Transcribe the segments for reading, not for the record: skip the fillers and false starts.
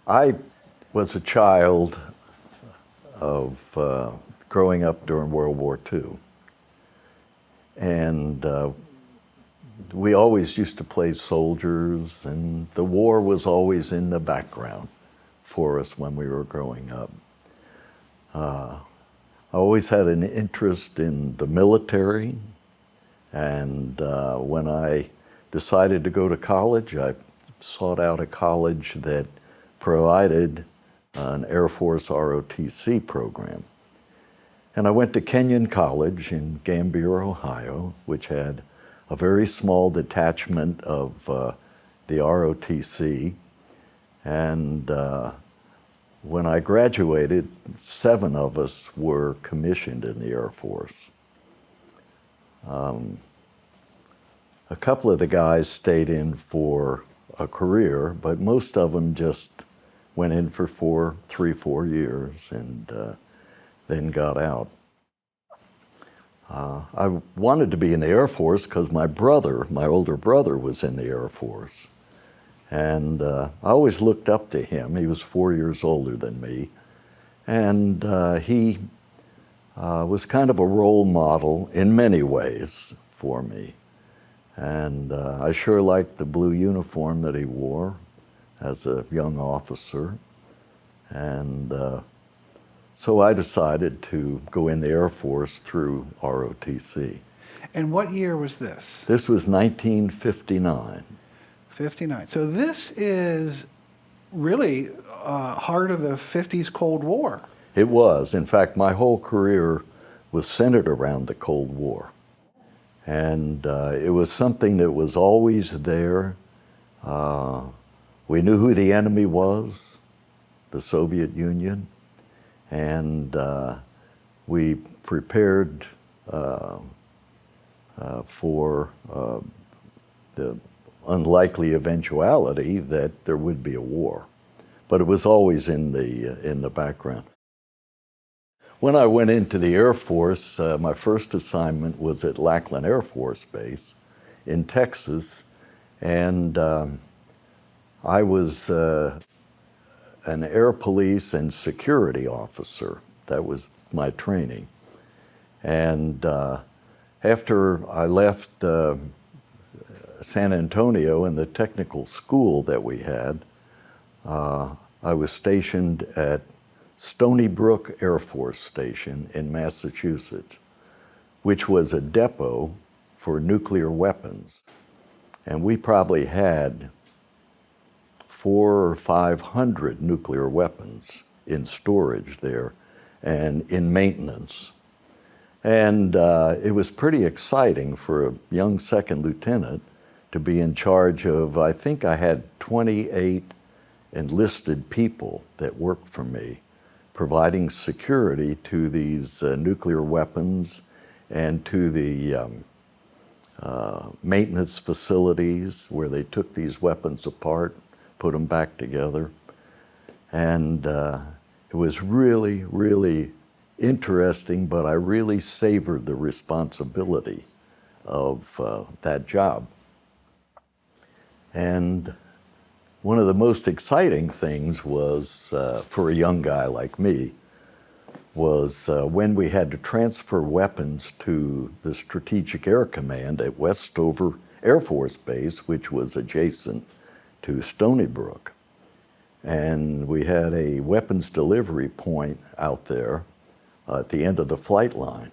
I was a child of growing up during World War II. And we always used to play soldiers, and the war was always in the background for us when we were growing up. I always had an interest in the military, and when I decided to go to college, I sought out a college that provided an Air Force ROTC program. And I went to Kenyon College in Gambier, Ohio, which had a very small detachment of the ROTC. And when I graduated, 7 of us were commissioned in the Air Force. A couple of the guys stayed in for a career, but most of them just went in for 4 years and then got out. I wanted to be in the Air Force because my older brother, was in the Air Force. And I always looked up to him. He was 4 years older than me. And he was kind of a role model in many ways for me. And I sure liked the blue uniform that he wore as a young officer. And so I decided to go in the Air Force through ROTC. And what year was this? This was 1959. 59. So this is really heart of the 50s Cold War. It was. In fact, my whole career was centered around the Cold War. And it was something that was always there. We knew who the enemy was, the Soviet Union. And we prepared for the unlikely eventuality that there would be a war. But it was always in the background. When I went into the Air Force, my first assignment was at Lackland Air Force Base in Texas. And I was an air police and security officer. That was my training. And after I left San Antonio and the technical school that we had, I was stationed at Stony Brook Air Force Station in Massachusetts, which was a depot for nuclear weapons. And we probably had 400 or 500 nuclear weapons in storage there and in maintenance. And it was pretty exciting for a young second lieutenant to be in charge of, I think I had 28 enlisted people that worked for me, providing security to these nuclear weapons and to the maintenance facilities where they took these weapons apart, put them back together. And it was really, really interesting, but I really savored the responsibility of that job. And one of the most exciting things was, for a young guy like me, was when we had to transfer weapons to the Strategic Air Command at Westover Air Force Base, which was adjacent to Stony Brook. And we had a weapons delivery point out there at the end of the flight line.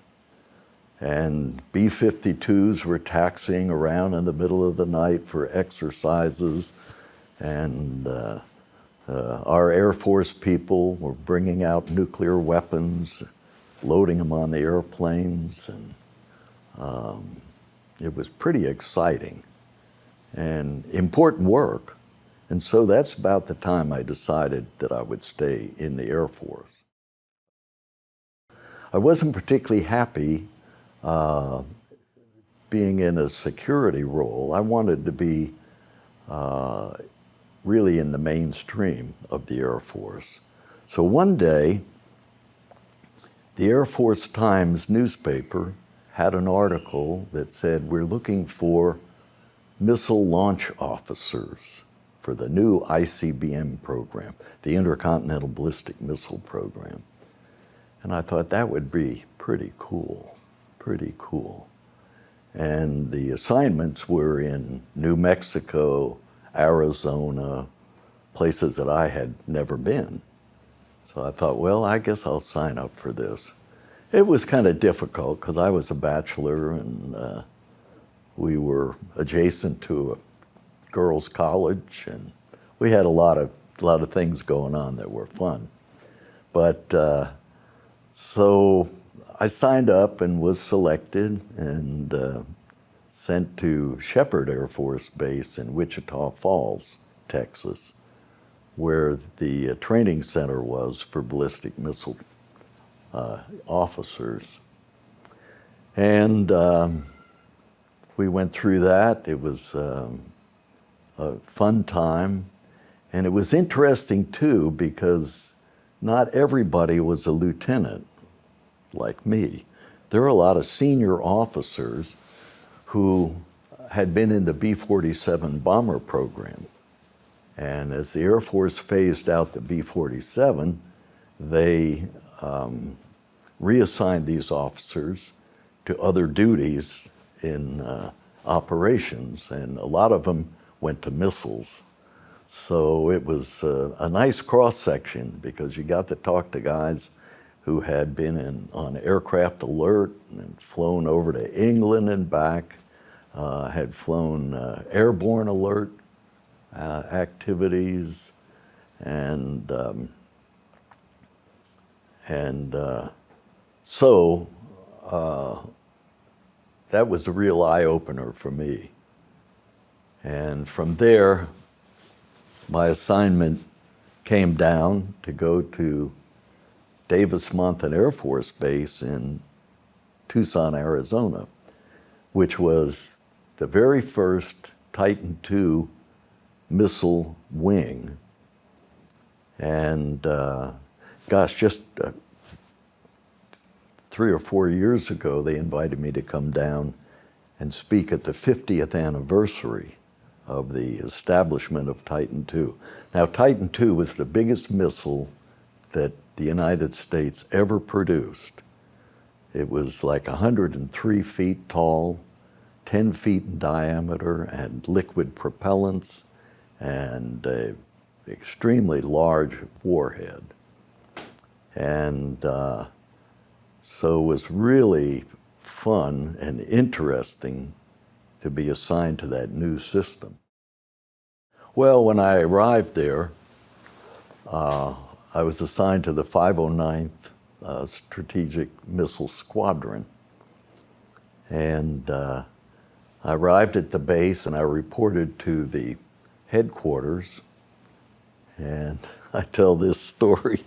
And B-52s were taxiing around in the middle of the night for exercises. And our Air Force people were bringing out nuclear weapons, loading them on the airplanes. And it was pretty exciting and important work. And so that's about the time I decided that I would stay in the Air Force. I wasn't particularly happy being in a security role. I wanted to be really in the mainstream of the Air Force. So one day, the Air Force Times newspaper had an article that said, we're looking for missile launch officers for the new ICBM program, the Intercontinental Ballistic Missile Program. And I thought that would be pretty cool, pretty cool. And the assignments were in New Mexico, Arizona, places that I had never been. So I thought, well, I guess I'll sign up for this. It was kind of difficult because I was a bachelor and we were adjacent to a girls' college, and we had a lot of things going on that were fun. But so I signed up and was selected and sent to Sheppard Air Force Base in Wichita Falls, Texas, where the training center was for ballistic missile officers. And we went through that. It was a fun time. And it was interesting too, because not everybody was a lieutenant like me. There were a lot of senior officers who had been in the B-47 bomber program. And as the Air Force phased out the B-47, they reassigned these officers to other duties in operations, and a lot of them went to missiles. So it was a nice cross-section because you got to talk to guys who had been on aircraft alert and flown over to England and back, had flown airborne alert activities, and so that was a real eye-opener for me. And from there, my assignment came down to go to Davis-Monthan Air Force Base in Tucson, Arizona, which was the very first Titan II missile wing. And gosh, just 3 or 4 years ago, they invited me to come down and speak at the 50th anniversary of the establishment of Titan II. Now, Titan II was the biggest missile that the United States ever produced. It was like 103 feet tall, 10 feet in diameter, and liquid propellants, and an extremely large warhead. And so it was really fun and interesting to be assigned to that new system. Well, when I arrived there, I was assigned to the 509th Strategic Missile Squadron. And I arrived at the base and I reported to the headquarters. And I tell this story.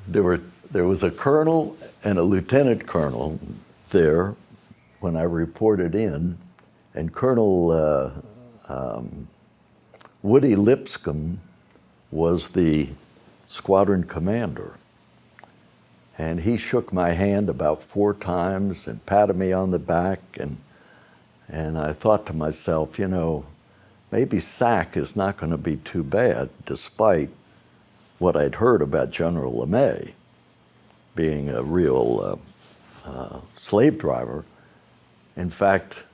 There was a colonel and a lieutenant colonel there when I reported in, and Colonel Woody Lipscomb was the squadron commander. And he shook my hand about 4 times and patted me on the back, and I thought to myself, you know, maybe SAC is not going to be too bad, despite what I'd heard about General LeMay being a real slave driver. In fact,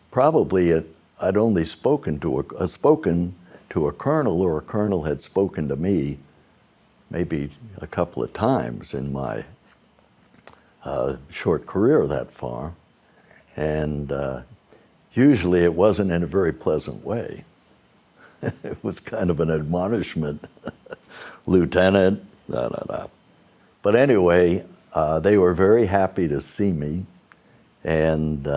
probably I'd only spoken to a colonel, or a colonel had spoken to me maybe a couple of times in my short career that far. And usually it wasn't in a very pleasant way. It was kind of an admonishment, Lieutenant, da, da, da. But anyway, they were very happy to see me. And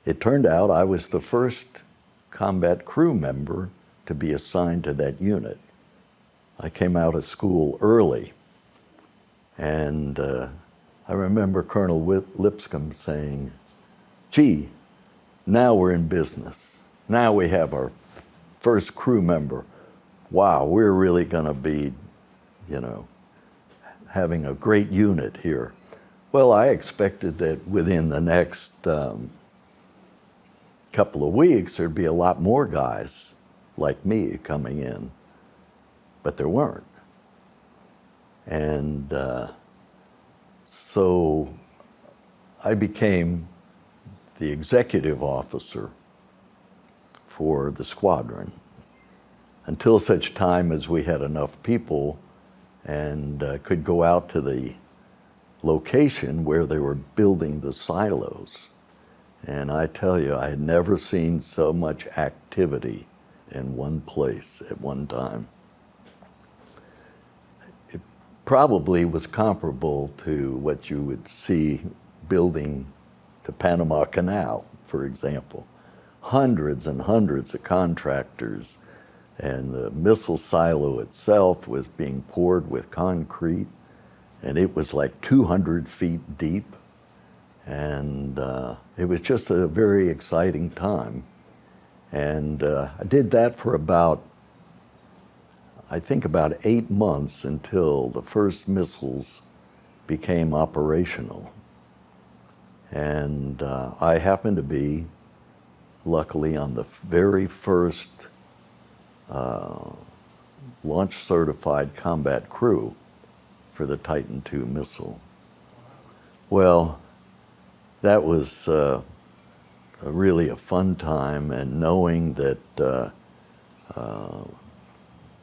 it turned out I was the first combat crew member to be assigned to that unit. I came out of school early. And I remember Colonel Lipscomb saying, gee, now we're in business. Now we have our first crew member. Wow, we're really gonna be, you know, having a great unit here. Well, I expected that within the next couple of weeks, there'd be a lot more guys like me coming in, but there weren't. And so I became the executive officer for the squadron until such time as we had enough people and could go out to the location where they were building the silos. And I tell you, I had never seen so much activity in one place at one time. It probably was comparable to what you would see building the Panama Canal, for example. Hundreds and hundreds of contractors, and the missile silo itself was being poured with concrete, and it was like 200 feet deep. And it was just a very exciting time. And I did that for about 8 months until the first missiles became operational. And I happened to be, luckily, on the very first launch-certified combat crew for the Titan II missile. Well, that was really a fun time, and knowing that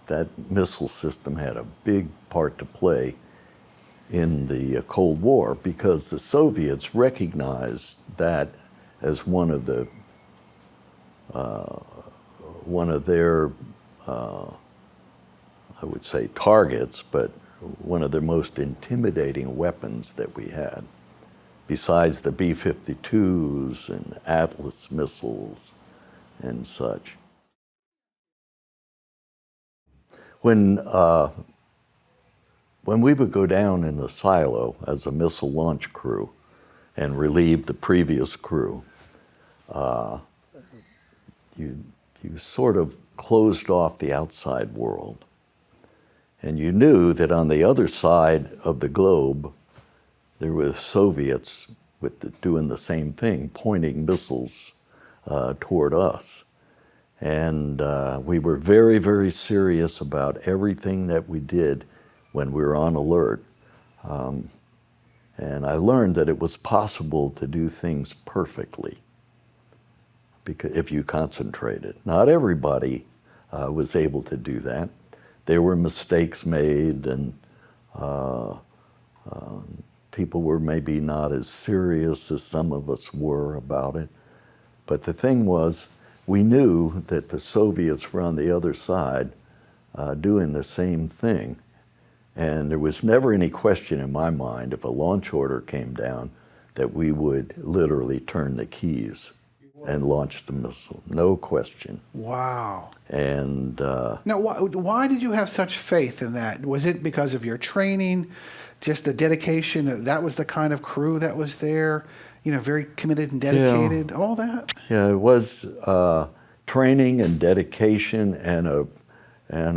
that missile system had a big part to play in the Cold War, because the Soviets recognized that as one of their I would say targets, but one of their most intimidating weapons that we had, besides the B-52s and Atlas missiles and such. When we would go down in the silo as a missile launch crew and relieve the previous crew, you sort of closed off the outside world. And you knew that on the other side of the globe, there were Soviets doing the same thing, pointing missiles toward us. And we were very, very serious about everything that we did when we were on alert. And I learned that it was possible to do things perfectly if you concentrated. Not everybody was able to do that. There were mistakes made, and people were maybe not as serious as some of us were about it. But the thing was, we knew that the Soviets were on the other side doing the same thing. And there was never any question in my mind, if a launch order came down, that we would literally turn the keys and launch the missile. No question. Wow. And now, why did you have such faith in that? Was it because of your training, just the dedication? That was the kind of crew that was there, very committed and dedicated, all that? Yeah, it was training and dedication and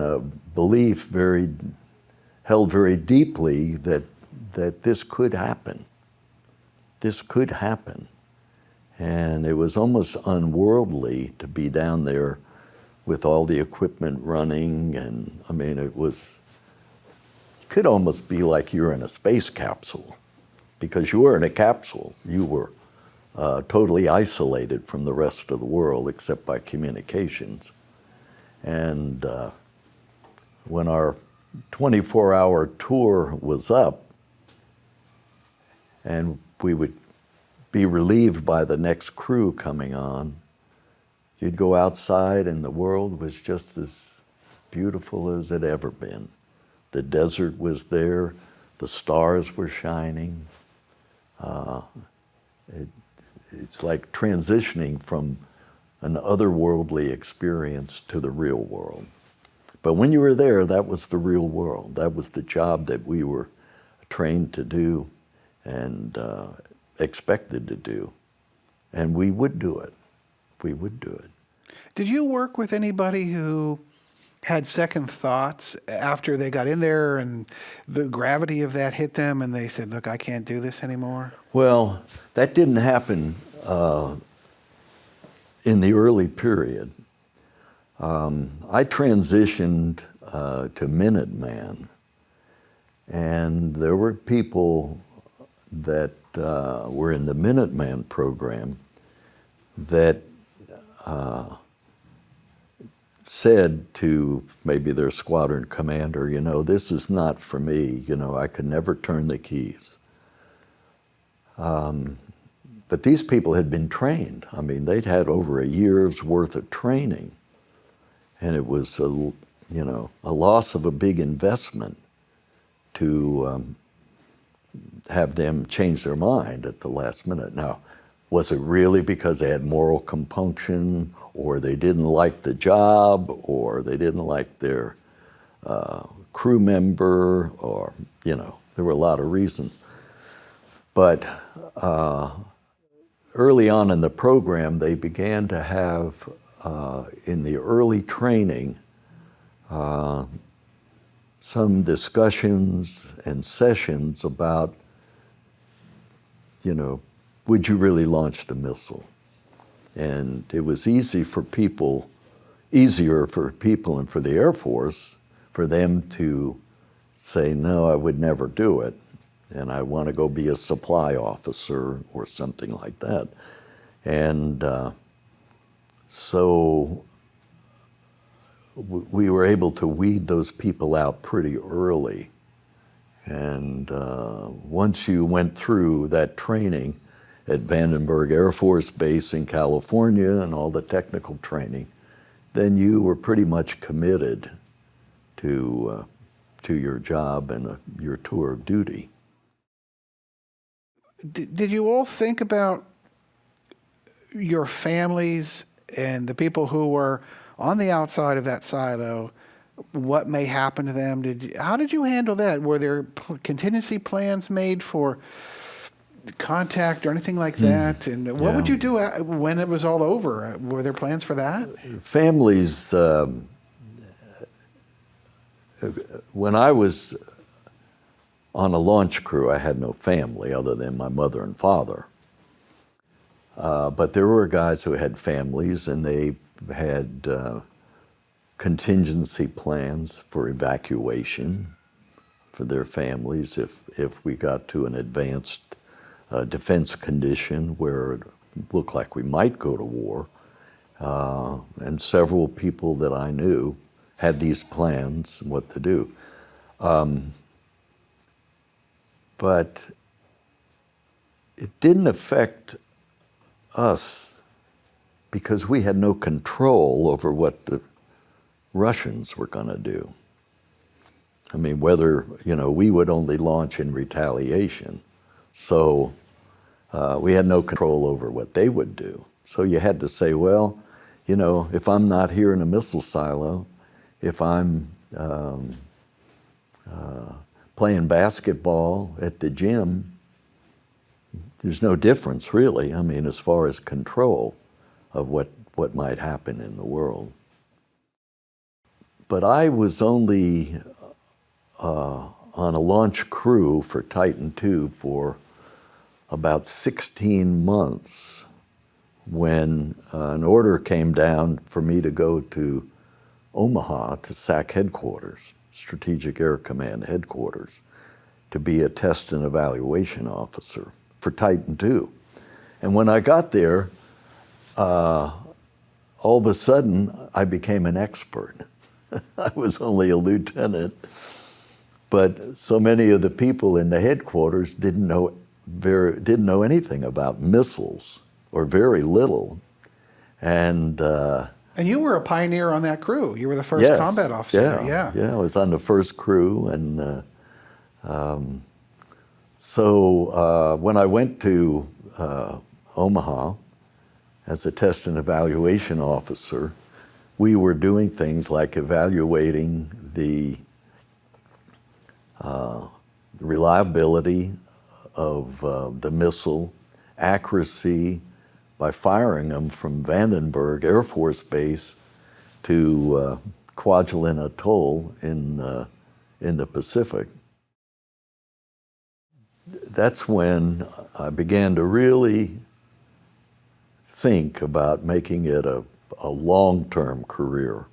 a belief held very deeply that this could happen. This could happen. And it was almost unworldly to be down there with all the equipment running. And I mean, it could almost be like you're in a space capsule, because you were in a capsule. You were totally isolated from the rest of the world except by communications. And when our 24-hour tour was up, and we would be relieved by the next crew coming on, you'd go outside and the world was just as beautiful as it ever been. The desert was there, the stars were shining. It's like transitioning from an otherworldly experience to the real world. But when you were there, that was the real world. That was the job that we were trained to do and expected to do. And we would do it. We would do it. Did you work with anybody who had second thoughts after they got in there and the gravity of that hit them and they said, look, I can't do this anymore? Well, that didn't happen in the early period, I transitioned to Minuteman, and there were people that were in the Minuteman program that said to maybe their squadron commander, you know, this is not for me, you know, I could never turn the keys. But these people had been trained. I mean, they'd had over a year's worth of training, and it was a loss of a big investment to have them change their mind at the last minute. Now, was it really because they had moral compunction, or they didn't like the job, or they didn't like their crew member, or, you know, there were a lot of reasons. But early on in the program, they began to have, in the early training, some discussions and sessions about, you know, would you really launch the missile? And it was easier for people and for the Air Force, for them to say, no, I would never do it, and I want to go be a supply officer or something like that. And so we were able to weed those people out pretty early. And once you went through that training at Vandenberg Air Force Base in California and all the technical training, then you were pretty much committed to your job and your tour of duty. Did you all think about your families and the people who were on the outside of that silo, what may happen to them? How did you handle that? Were there contingency plans made for contact or anything like that? And what would you do when it was all over? Were there plans for that? Families, when I was on a launch crew, I had no family other than my mother and father. But there were guys who had families, and they had contingency plans for evacuation for their families if we got to an advanced defense condition where it looked like we might go to war. And several people that I knew had these plans, what to do. But it didn't affect us because we had no control over what the Russians were going to do. I mean, whether, you know, we would only launch in retaliation. So we had no control over what they would do. So you had to say, well, you know, if I'm not here in a missile silo, if I'm playing basketball at the gym, there's no difference really, I mean, as far as control of what might happen in the world. But I was only on a launch crew for Titan II for about 16 months when an order came down for me to go to Omaha to SAC headquarters, Strategic Air Command headquarters, to be a test and evaluation officer for Titan II. And when I got there, all of a sudden I became an expert. I was only a lieutenant, but so many of the people in the headquarters didn't know anything about missiles, or very little. And you were a pioneer on that crew. You were the first combat officer. Yeah, I was on the first crew. And so when I went to Omaha as a test and evaluation officer, we were doing things like evaluating the reliability of the missile, accuracy, by firing them from Vandenberg Air Force Base to Kwajalein Atoll in the Pacific. That's when I began to really think about making it a long-term career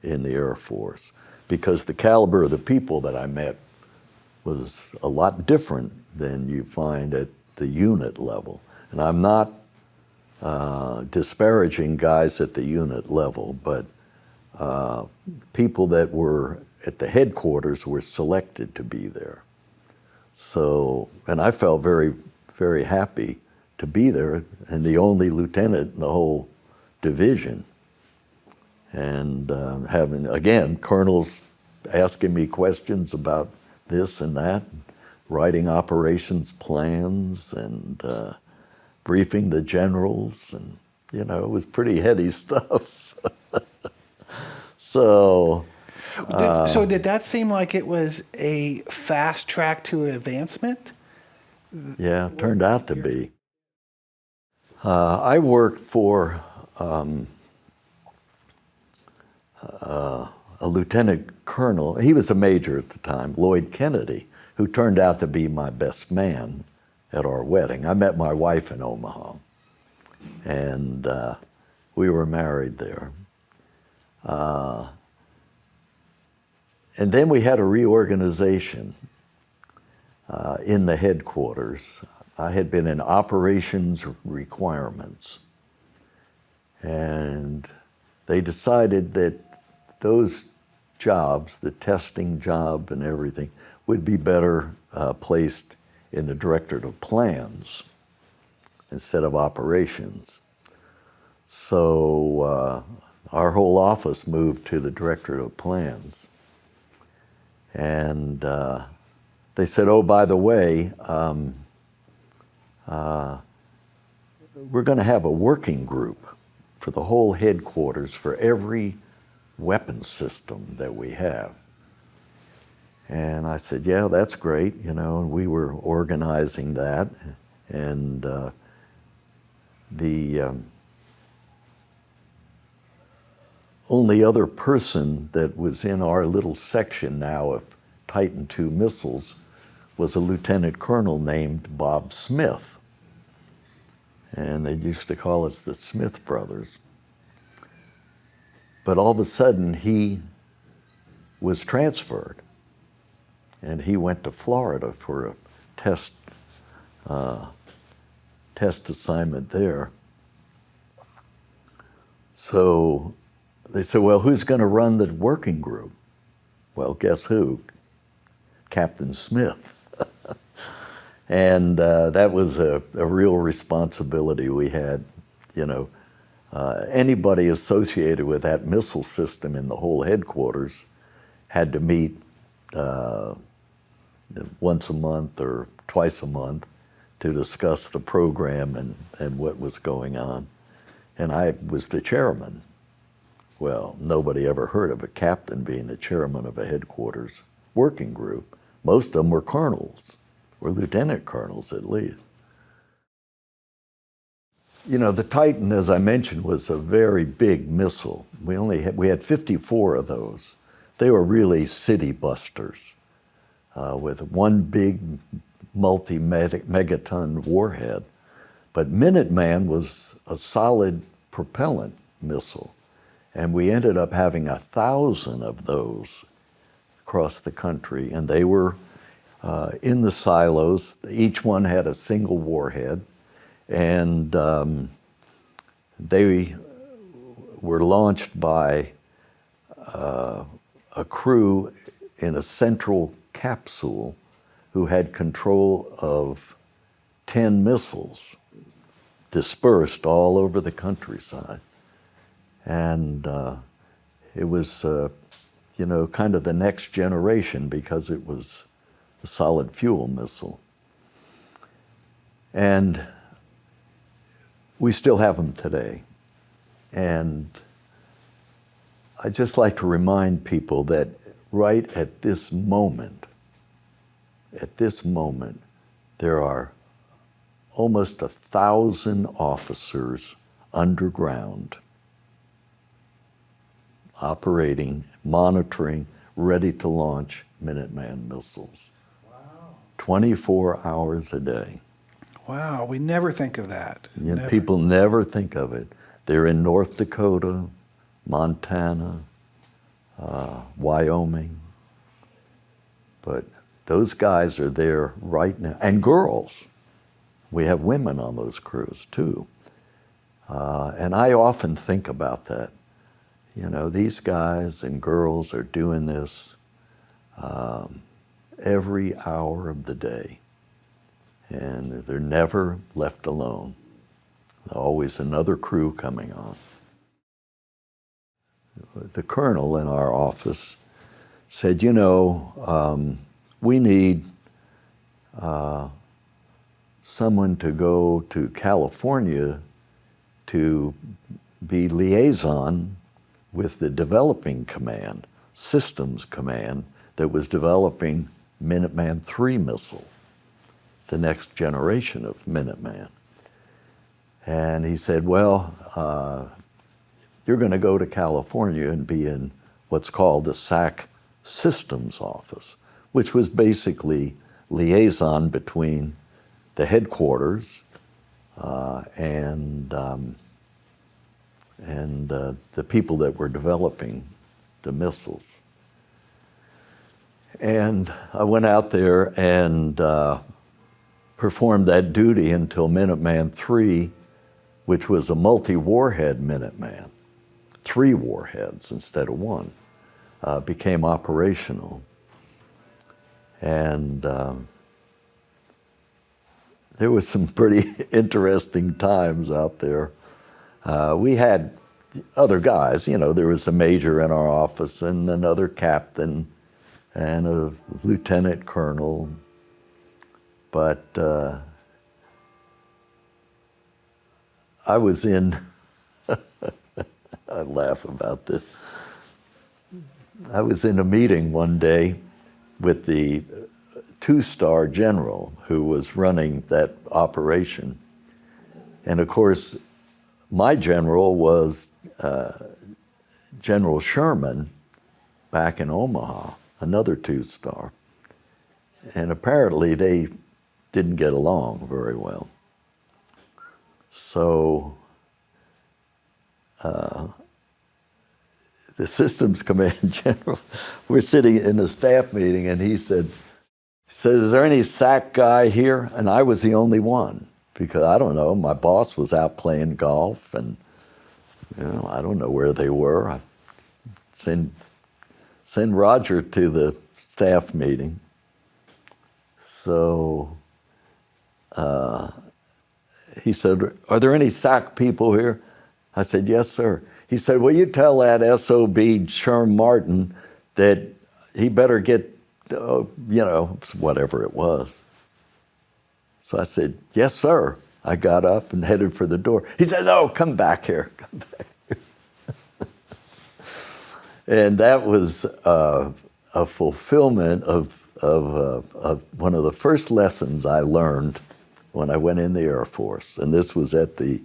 in the Air Force, because the caliber of the people that I met was a lot different than you find at the unit level. And I'm not disparaging guys at the unit level, but people that were at the headquarters were selected to be there. So, and I felt very, very happy to be there, and the only lieutenant in the whole division. And having, again, colonels asking me questions about this and that, writing operations plans and briefing the generals, and you know, it was pretty heady stuff. So Did that seem like it was a fast track to advancement? yeah, it turned out to be. I worked for a lieutenant colonel. He was a major at the time, Lloyd Kennedy, who turned out to be my best man at our wedding. I met my wife in Omaha, and we were married there. And then we had a reorganization in the headquarters. I had been in operations requirements, and they decided that those jobs, the testing job and everything, would be better placed in the Directorate of Plans instead of operations. So our whole office moved to the Directorate of Plans. And they said, oh, by the way, we're going to have a working group for the whole headquarters for every weapon system that we have. And I said, yeah, that's great, you know, and we were organizing that. And the only other person that was in our little section now of Titan II missiles was a lieutenant colonel named Bob Smith. And they used to call us the Smith brothers. But all of a sudden, he was transferred. And he went to Florida for a test assignment there. So they said, well, who's going to run the working group? Well, guess who? Captain Smith. And that was a real responsibility we had. You know, anybody associated with that missile system in the whole headquarters had to meet once a month or twice a month to discuss the program and what was going on. And I was the chairman. Well, nobody ever heard of a captain being the chairman of a headquarters working group. Most of them were colonels, or lieutenant colonels at least. You know, the Titan, as I mentioned, was a very big missile. We had 54 of those. They were really city busters with one big multi-megaton warhead. But Minuteman was a solid propellant missile. And we ended up having 1,000 of those across the country. And they were in the silos. Each one had a single warhead. And they were launched by a crew in a central capsule who had control of 10 missiles dispersed all over the countryside. And it was, you know, kind of the next generation because it was a solid fuel missile. And we still have them today. And I'd just like to remind people that right at this moment, there are almost 1,000 officers underground operating, monitoring, ready to launch Minuteman missiles. Wow. 24 hours a day. Wow, we never think of that. You know, Never. people never think of it. They're in North Dakota, Montana, Wyoming. But those guys are there right now. And girls. We have women on those crews too. And I often think about that. You know, these guys and girls are doing this every hour of the day. And they're never left alone. Always another crew coming on. The colonel in our office said, you know, we need someone to go to California to be liaison with the developing command, systems command, that was developing Minuteman III missile, the next generation of Minuteman. And he said, well, you're going to go to California and be in what's called the SAC Systems Office, which was basically liaison between the headquarters and the people that were developing the missiles. And I went out there and performed that duty until Minuteman III, which was a multi-warhead Minuteman, 3 warheads instead of 1, became operational. And there was some pretty interesting times out there. We had other guys, you know, there was a major in our office and another captain and a lieutenant colonel. But I was in, I laugh about this. I was in a meeting one day with the 2-star general who was running that operation. And of course, my general was General Sherman back in Omaha, another 2-star. And apparently they didn't get along very well. So the systems command general, we're sitting in a staff meeting and he said, is there any SAC guy here? And I was the only one because I don't know, my boss was out playing golf and you know, I don't know where they were. I send Roger to the staff meeting. So he said, are there any SAC people here? I said, yes, sir. He said, well, you tell that SOB Sherm Martin that he better get, you know, whatever it was. So I said, yes, sir. I got up and headed for the door. He said, no, come back here. Come back here. And that was a fulfillment of one of the first lessons I learned when I went in the Air Force. And this was at the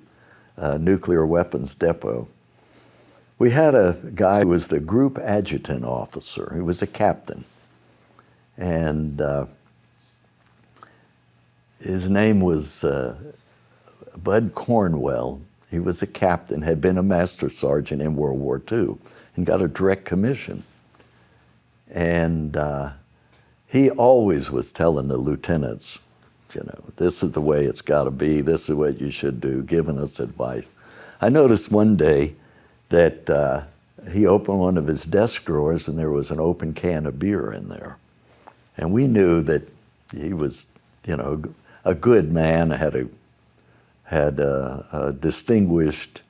nuclear weapons depot. We had a guy who was the group adjutant officer. He was a captain. And his name was Bud Cornwell. He was a captain, had been a master sergeant in World War II, and got a direct commission. And he always was telling the lieutenants, you know, this is the way it's got to be, this is what you should do, giving us advice. I noticed one day that he opened one of his desk drawers and there was an open can of beer in there. And we knew that he was, you know, a good man, had a distinguished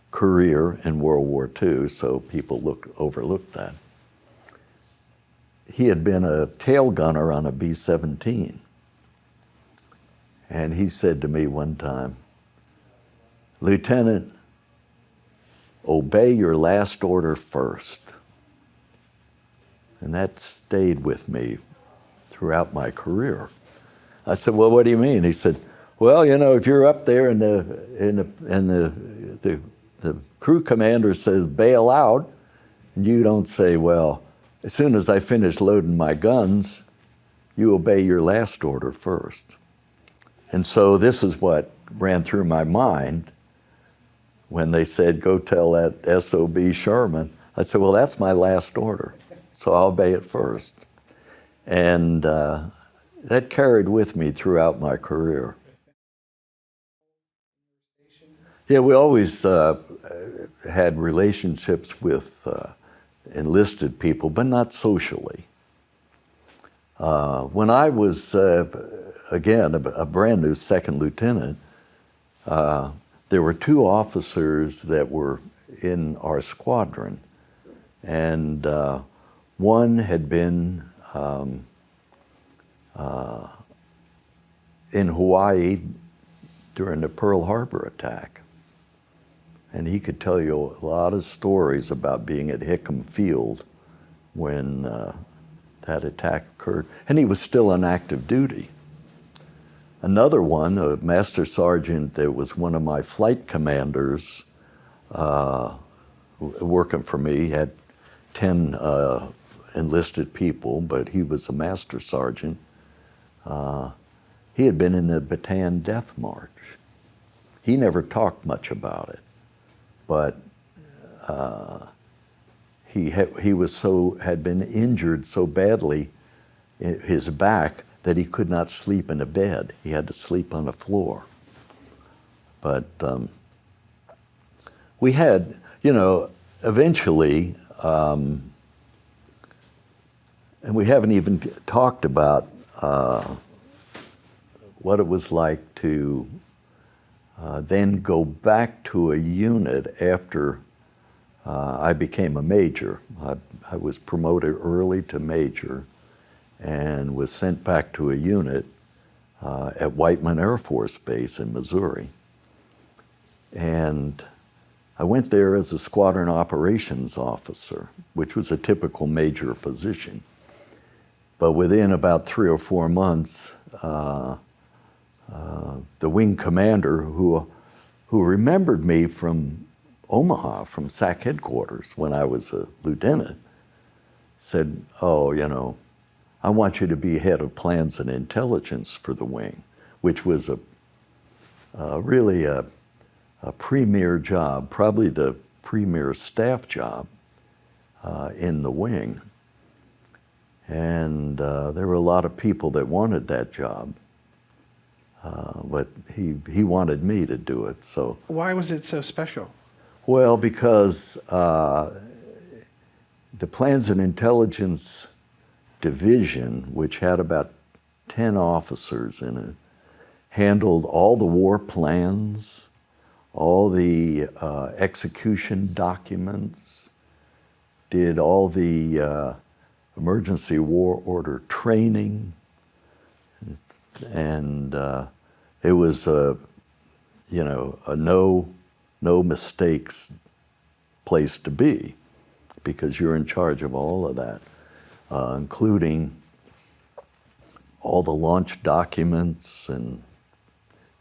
career in World War II, so people overlooked that. He had been a tail gunner on a B-17. And he said to me one time, Lieutenant, obey your last order first. And that stayed with me throughout my career. I said, well, what do you mean? He said, well, you know, if you're up there and the crew commander says bail out, and you don't say, well, as soon as I finish loading my guns, you obey your last order first. And so this is what ran through my mind when they said, go tell that SOB Sherman. I said, well, that's my last order, so I'll obey it first. And that carried with me throughout my career. Yeah, we always had relationships with enlisted people, but not socially. When I was, again, a brand new second lieutenant, there were two officers that were in our squadron. And one had been in Hawaii during the Pearl Harbor attack. And he could tell you a lot of stories about being at Hickam Field when that attack occurred. And he was still on active duty. Another one, a master sergeant that was one of my flight commanders working for me, had 10 enlisted people, but he was a master sergeant. He had been in the Bataan Death March. He never talked much about it, but he had been injured so badly in his back that he could not sleep in a bed. He had to sleep on the floor. But we had, eventually, and we haven't even talked about what it was like to then go back to a unit after I became a major. I was promoted early to major and was sent back to a unit at Whiteman Air Force Base in Missouri. And I went there as a squadron operations officer, which was a typical major position. But within about 3 or 4 months, the wing commander who remembered me from Omaha, from SAC headquarters when I was a lieutenant, said, oh, I want you to be head of plans and intelligence for the wing, which was really a premier job, probably the premier staff job in the wing. And there were a lot of people that wanted that job, but he wanted me to do it. So why was it so special? Well, because the Plans and Intelligence Division, which had about 10 officers in it, handled all the war plans, all the execution documents, did all the emergency war order training, and it was a no mistakes place to be, because you're in charge of all of that, including all the launch documents and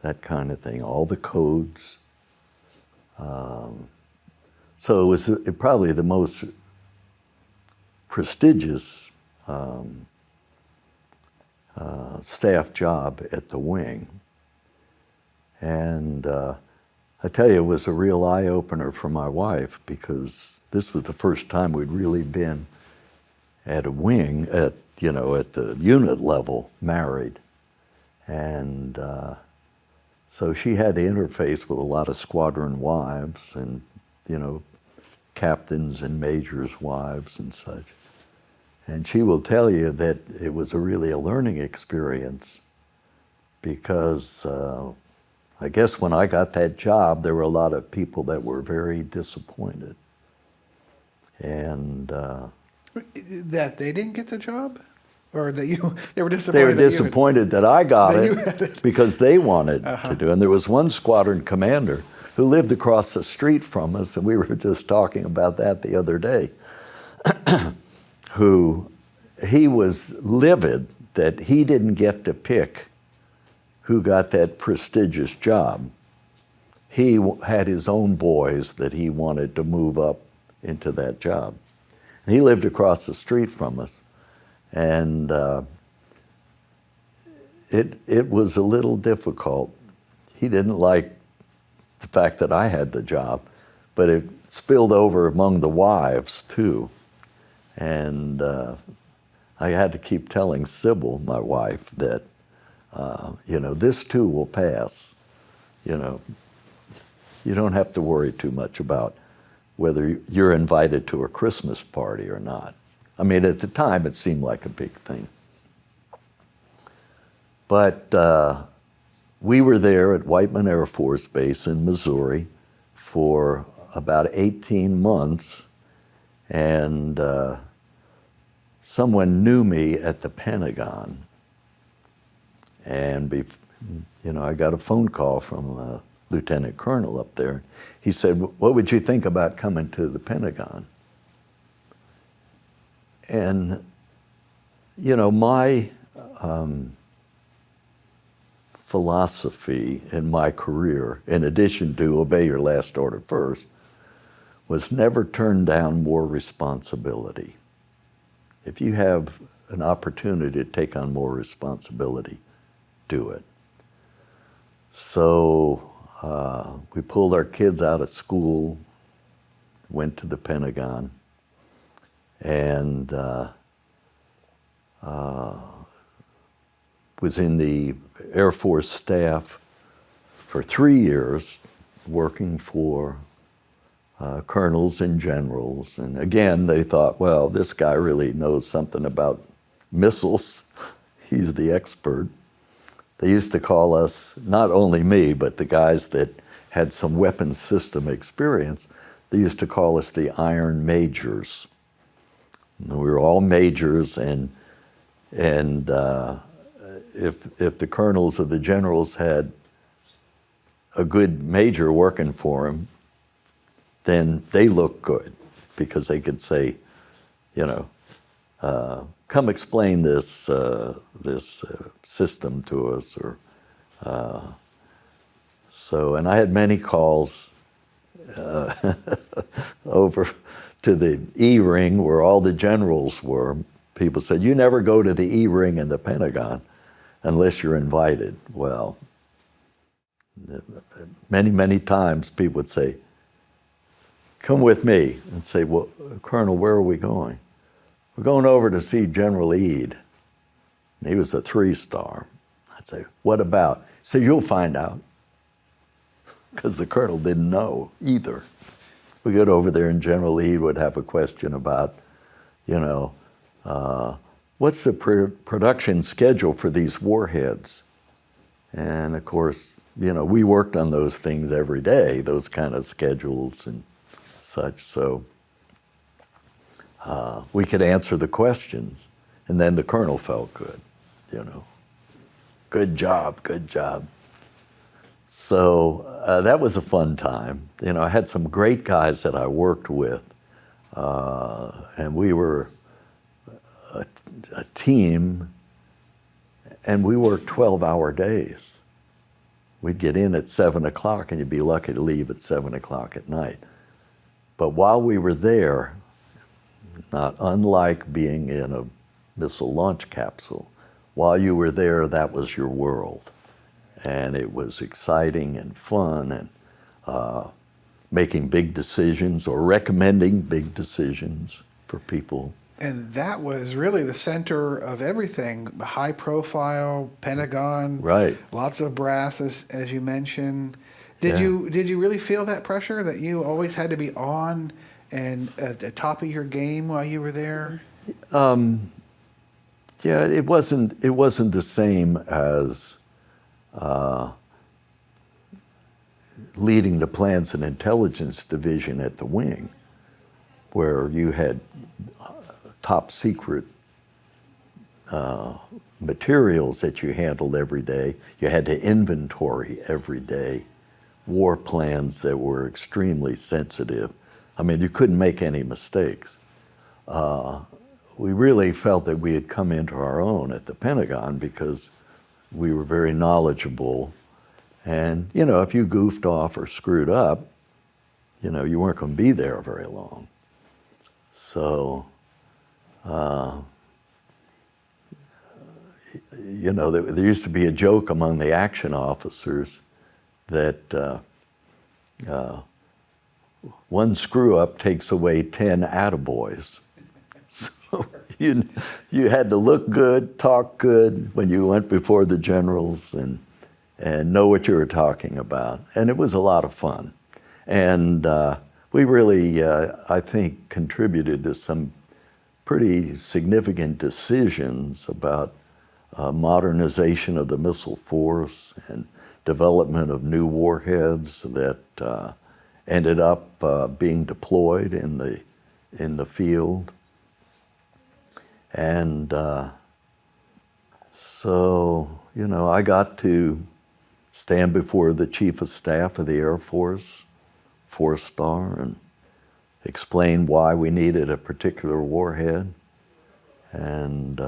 that kind of thing, all the codes. So it was probably the most prestigious staff job at the wing. And I tell you, it was a real eye-opener for my wife, because this was the first time we'd really been at a wing, at the unit level, married. And so she had to interface with a lot of squadron wives and, captains and majors' wives and such. And she will tell you that it was really a learning experience, because I guess when I got that job, there were a lot of people that were very disappointed. And that they didn't get the job? Or that they were disappointed? They were disappointed that I got it because they wanted to do it. And there was one squadron commander who lived across the street from us, and we were just talking about that the other day, he was livid that he didn't get to pick who got that prestigious job. He had his own boys that he wanted to move up into that job. And he lived across the street from us. And it was a little difficult. He didn't like the fact that I had the job, but it spilled over among the wives too. And I had to keep telling Sybil, my wife, that, this too will pass. You don't have to worry too much about whether you're invited to a Christmas party or not. I mean, at the time, it seemed like a big thing. But we were there at Whiteman Air Force Base in Missouri for about 18 months, and someone knew me at the Pentagon. And I got a phone call from a lieutenant colonel up there. He said, "What would you think about coming to the Pentagon?" And, my philosophy in my career, in addition to obey your last order first, was never turn down more responsibility. If you have an opportunity to take on more responsibility, do it. So we pulled our kids out of school, went to the Pentagon, and was in the Air Force staff for 3 years, working for colonels and generals. And again, they thought, well, this guy really knows something about missiles. He's the expert. They used to call us, not only me, but the guys that had some weapons system experience, they used to call us the Iron Majors. And we were all majors, and if the colonels or the generals had a good major working for them, then they looked good because they could say, come explain this system to us, or and I had many calls over to the E-ring where all the generals were. People said, "You never go to the E-ring in the Pentagon unless you're invited." Well, many times people would say, "Come with me," and say, "Well, Colonel, where are we going?" "We're going over to see General Eade." And he was a 3-star. I'd say, "What about?" He said, "You'll find out." Because the colonel didn't know either. We get over there and General Eade would have a question about, what's the production schedule for these warheads? And of course, we worked on those things every day, those kind of schedules and such. So we could answer the questions, and then the colonel felt good, Good job, good job. So that was a fun time. I had some great guys that I worked with, and we were a team, and we worked 12-hour days. We'd get in at 7 o'clock, and you'd be lucky to leave at 7 o'clock at night. But while we were there, not unlike being in a missile launch capsule, while you were there, that was your world. And it was exciting and fun, and making big decisions or recommending big decisions for people. And that was really the center of everything. High profile, Pentagon, Right. Lots of brass, as you mentioned. Did you really feel that pressure that you always had to be on and at the top of your game while you were there? Yeah, it wasn't the same as leading the plans and intelligence division at the wing, where you had top secret materials that you handled every day. You had to inventory every day war plans that were extremely sensitive. I mean, you couldn't make any mistakes. We really felt that we had come into our own at the Pentagon because we were very knowledgeable. And, if you goofed off or screwed up, you weren't going to be there very long. So, you know, there used to be a joke among the action officers that one screw-up takes away 10 attaboys. So you had to look good, talk good when you went before the generals and know what you were talking about. And it was a lot of fun. And we really, I think, contributed to some pretty significant decisions about modernization of the missile force and development of new warheads that ended up being deployed in the field. And so, you know, I got to stand before the Chief of Staff of the Air Force, 4-star, and explain why we needed a particular warhead. And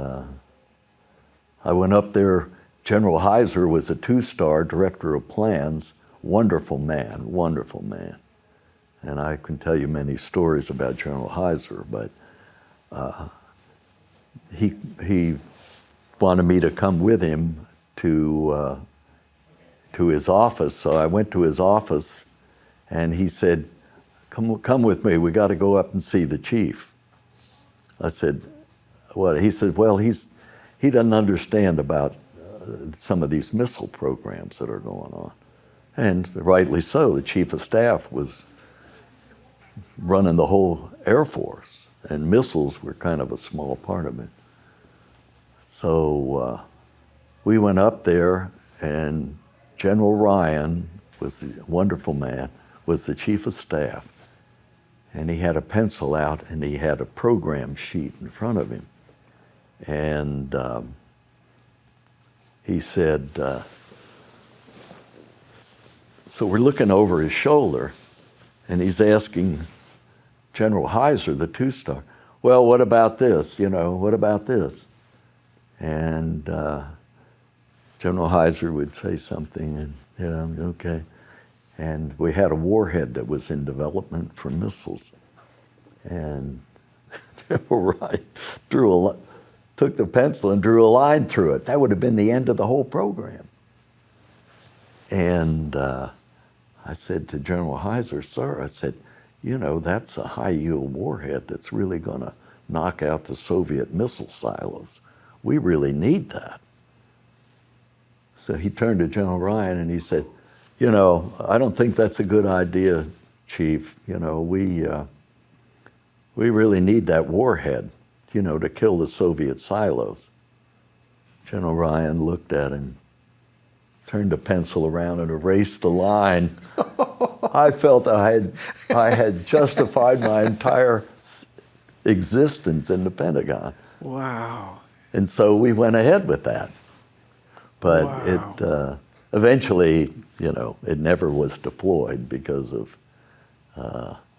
I went up there. General Heiser was a 2-star director of plans, wonderful man. And I can tell you many stories about General Heiser, but he wanted me to come with him to his office. So I went to his office, and he said, come with me, we got to go up and see the chief. I said, what? He said, well, he doesn't understand about some of these missile programs that are going on. And rightly so, the Chief of Staff was running the whole Air Force, and missiles were kind of a small part of it. So we went up there, and General Ryan was the wonderful man, was the Chief of Staff. And he had a pencil out, and he had a program sheet in front of him. And he said, so we're looking over his shoulder, and he's asking General Heiser, the 2-star, well, what about this? You know, what about this? And General Heiser would say something, and yeah, okay. And we had a warhead that was in development for missiles. And General Ryan took the pencil and drew a line through it. That would have been the end of the whole program. And I said to General Heiser, sir, I said, you know, that's a high-yield warhead that's really going to knock out the Soviet missile silos. We really need that. So he turned to General Ryan and he said, you know, I don't think that's a good idea, Chief. You know, we really need that warhead, you know, to kill the Soviet silos. General Ryan looked at him, turned the pencil around and erased the line. I felt I had justified my entire existence in the Pentagon. Wow. And so we went ahead with that. But wow. it eventually, you know, it never was deployed because of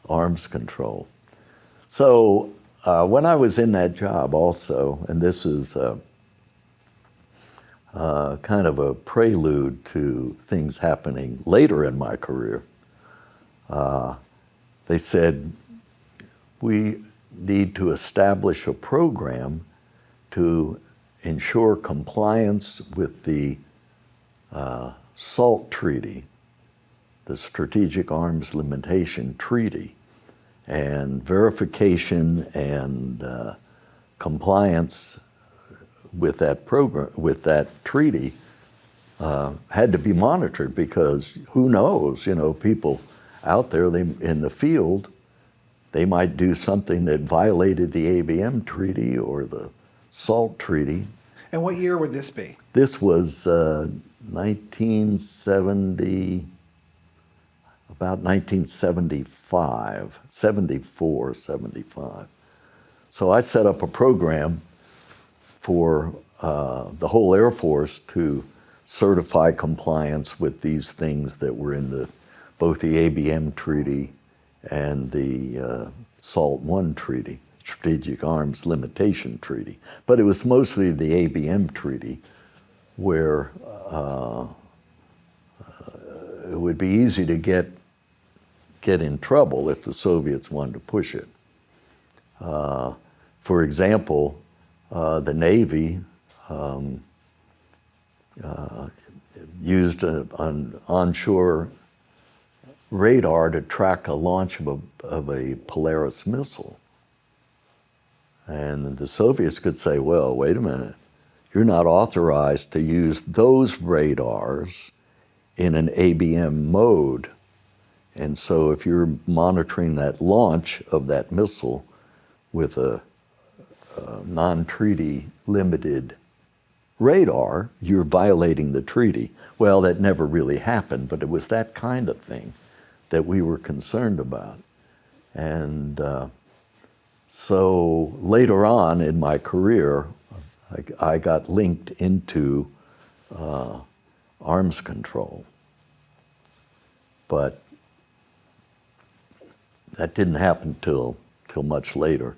arms control. So when I was in that job also, and this is kind of a prelude to things happening later in my career, they said, we need to establish a program to ensure compliance with the SALT Treaty, the Strategic Arms Limitation Treaty, and verification and compliance with that program, with that treaty, had to be monitored, because who knows, you know, people out there in the field, they might do something that violated the ABM Treaty or the SALT Treaty. And what year would this be? This was 1970, about 1975, 74, 75. So I set up a program for the whole Air Force to certify compliance with these things that were in both the ABM Treaty and the SALT I Treaty, Strategic Arms Limitation Treaty. But it was mostly the ABM Treaty where it would be easy to get in trouble if the Soviets wanted to push it. For example, the Navy used an onshore radar to track a launch of a Polaris missile. And the Soviets could say, well, wait a minute, you're not authorized to use those radars in an ABM mode. And so if you're monitoring that launch of that missile with a non-treaty limited radar, you're violating the treaty. Well, that never really happened, but it was that kind of thing that we were concerned about. And so later on in my career, I got linked into arms control. But that didn't happen till much later,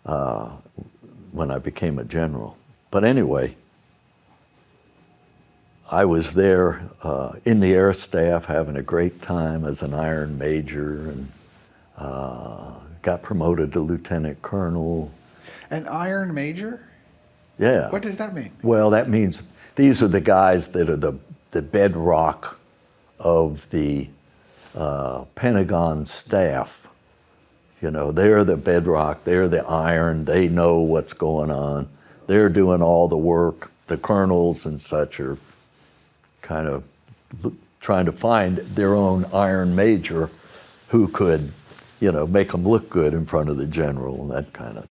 when I became a general. But anyway, I was there in the air staff having a great time as an Iron Major, and got promoted to Lieutenant Colonel. An Iron Major? Yeah. What does that mean? Well, that means these are the guys that are the bedrock of the Pentagon staff. You know, they're the bedrock, they're the iron, they know what's going on. They're doing all the work. The colonels and such are kind of trying to find their own Iron Major who could, you know, make them look good in front of the general and that kind of.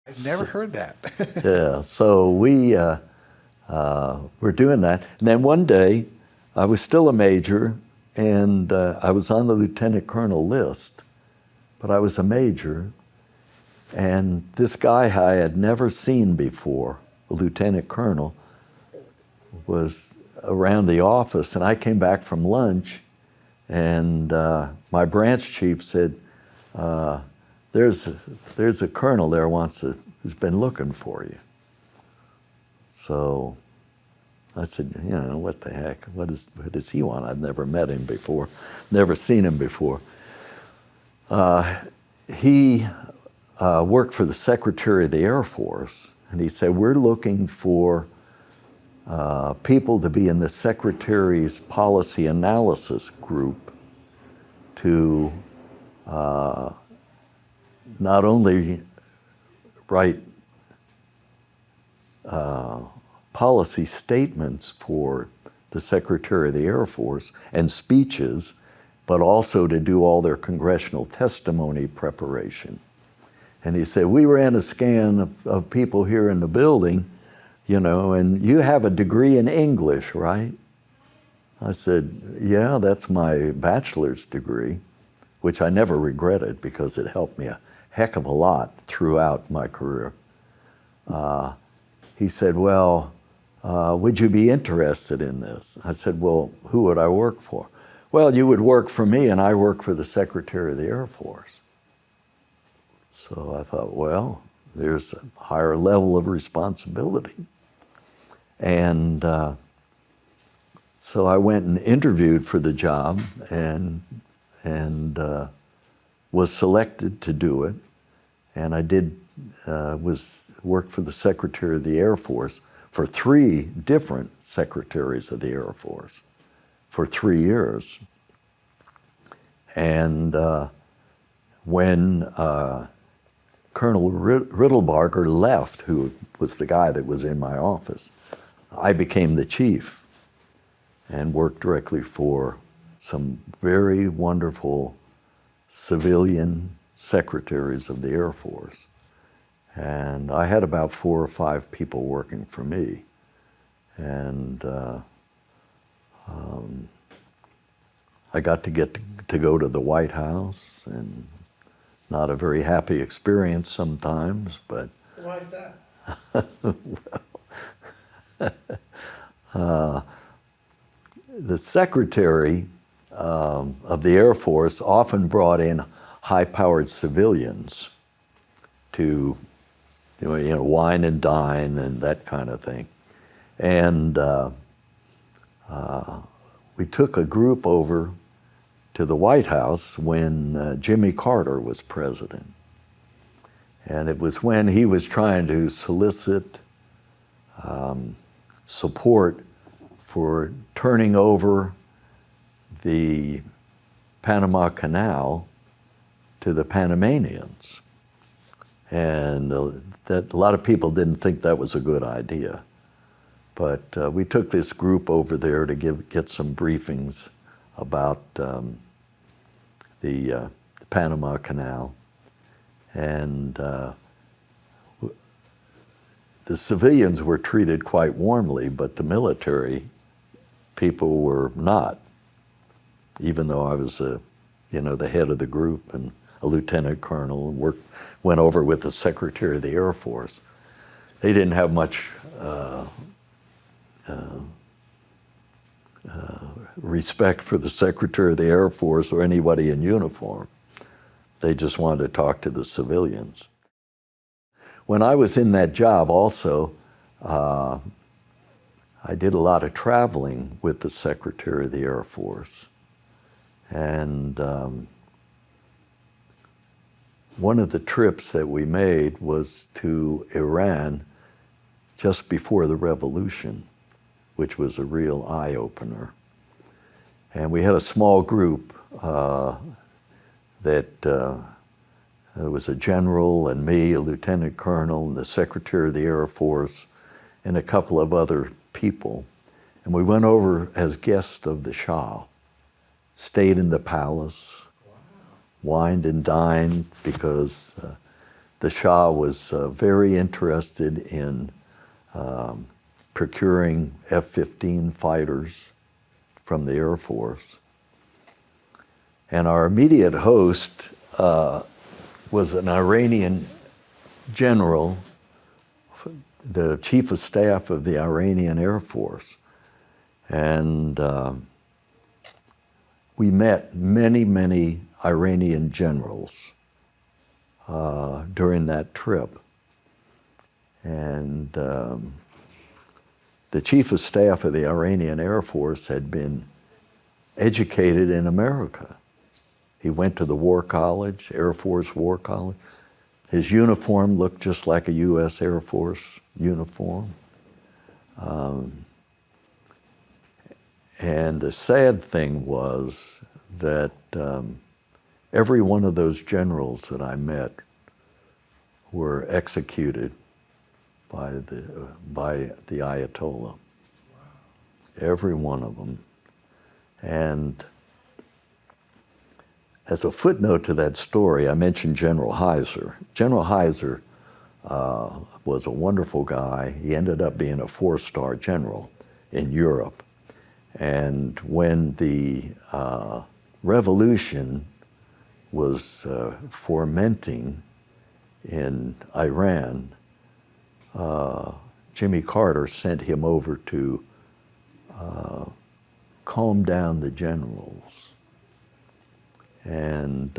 I've never heard that. Yeah, so we were doing that. And then one day, I was still a major, and I was on the lieutenant colonel list, but I was a major. And this guy I had never seen before, a lieutenant colonel, was around the office, and I came back from lunch, and my branch chief said, there's a colonel there who's been looking for you. So I said, you know, what the heck? What does he want? I've never met him before, never seen him before. He worked for the Secretary of the Air Force, and he said, we're looking for people to be in the Secretary's policy analysis group to not only write policy statements for the Secretary of the Air Force and speeches, but also to do all their congressional testimony preparation. And he said, we ran a scan of people here in the building, you know, and you have a degree in English, right? I said, yeah, that's my bachelor's degree, which I never regretted because it helped me a heck of a lot throughout my career. He said, well, would you be interested in this? I said, well, who would I work for? Well, you would work for me, and I work for the Secretary of the Air Force. So I thought, well, there's a higher level of responsibility. And so I went and interviewed for the job and was selected to do it. And I worked for the Secretary of the Air Force for 3 different secretaries of the Air Force for 3 years. And when Colonel Riddlebarger left, who was the guy that was in my office, I became the chief and worked directly for some very wonderful civilian secretaries of the Air Force. And I had about 4 or 5 people working for me. And I got to go to the White House, and not a very happy experience sometimes, but. Why is that? The Secretary of the Air Force often brought in high-powered civilians to, you know, wine and dine and that kind of thing. And we took a group over to the White House when Jimmy Carter was president. And it was when he was trying to solicit support for turning over the Panama Canal to the Panamanians. And that a lot of people didn't think that was a good idea. But we took this group over there to get some briefings about the Panama Canal. And the civilians were treated quite warmly, but the military people were not, even though I was the head of the group and a lieutenant colonel, and went over with the Secretary of the Air Force. They didn't have much respect for the Secretary of the Air Force or anybody in uniform. They just wanted to talk to the civilians. When I was in that job also, I did a lot of traveling with the Secretary of the Air Force. And one of the trips that we made was to Iran just before the revolution, which was a real eye-opener. And we had a small group that there was a general and me, a lieutenant colonel, and the Secretary of the Air Force, and a couple of other people. And we went over as guests of the Shah, stayed in the palace, wined and dined, because the Shah was very interested in procuring F-15 fighters from the Air Force. And our immediate host was an Iranian general, the chief of staff of the Iranian Air Force. And we met many, many Iranian generals during that trip. And the chief of staff of the Iranian Air Force had been educated in America. He went to the War College, Air Force War College. His uniform looked just like a U.S. Air Force uniform. And the sad thing was that every one of those generals that I met were executed by the Ayatollah. Every one of them. And as a footnote to that story, I mentioned General Heiser. General Heiser was a wonderful guy. He ended up being a 4-star general in Europe. And when the revolution was fermenting in Iran, Jimmy Carter sent him over to calm down the generals. And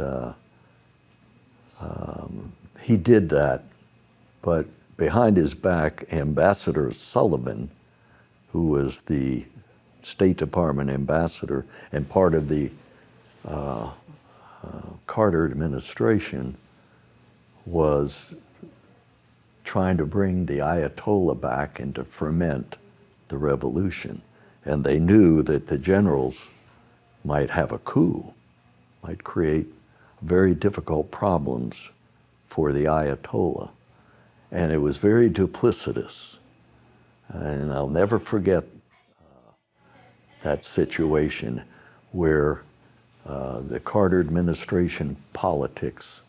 he did that, but behind his back, Ambassador Sullivan, who was the State Department ambassador and part of the Carter administration, was trying to bring the Ayatollah back and to ferment the revolution. And they knew that the generals might have a coup, might create very difficult problems for the Ayatollah. And it was very duplicitous. And I'll never forget that situation where the Carter administration politics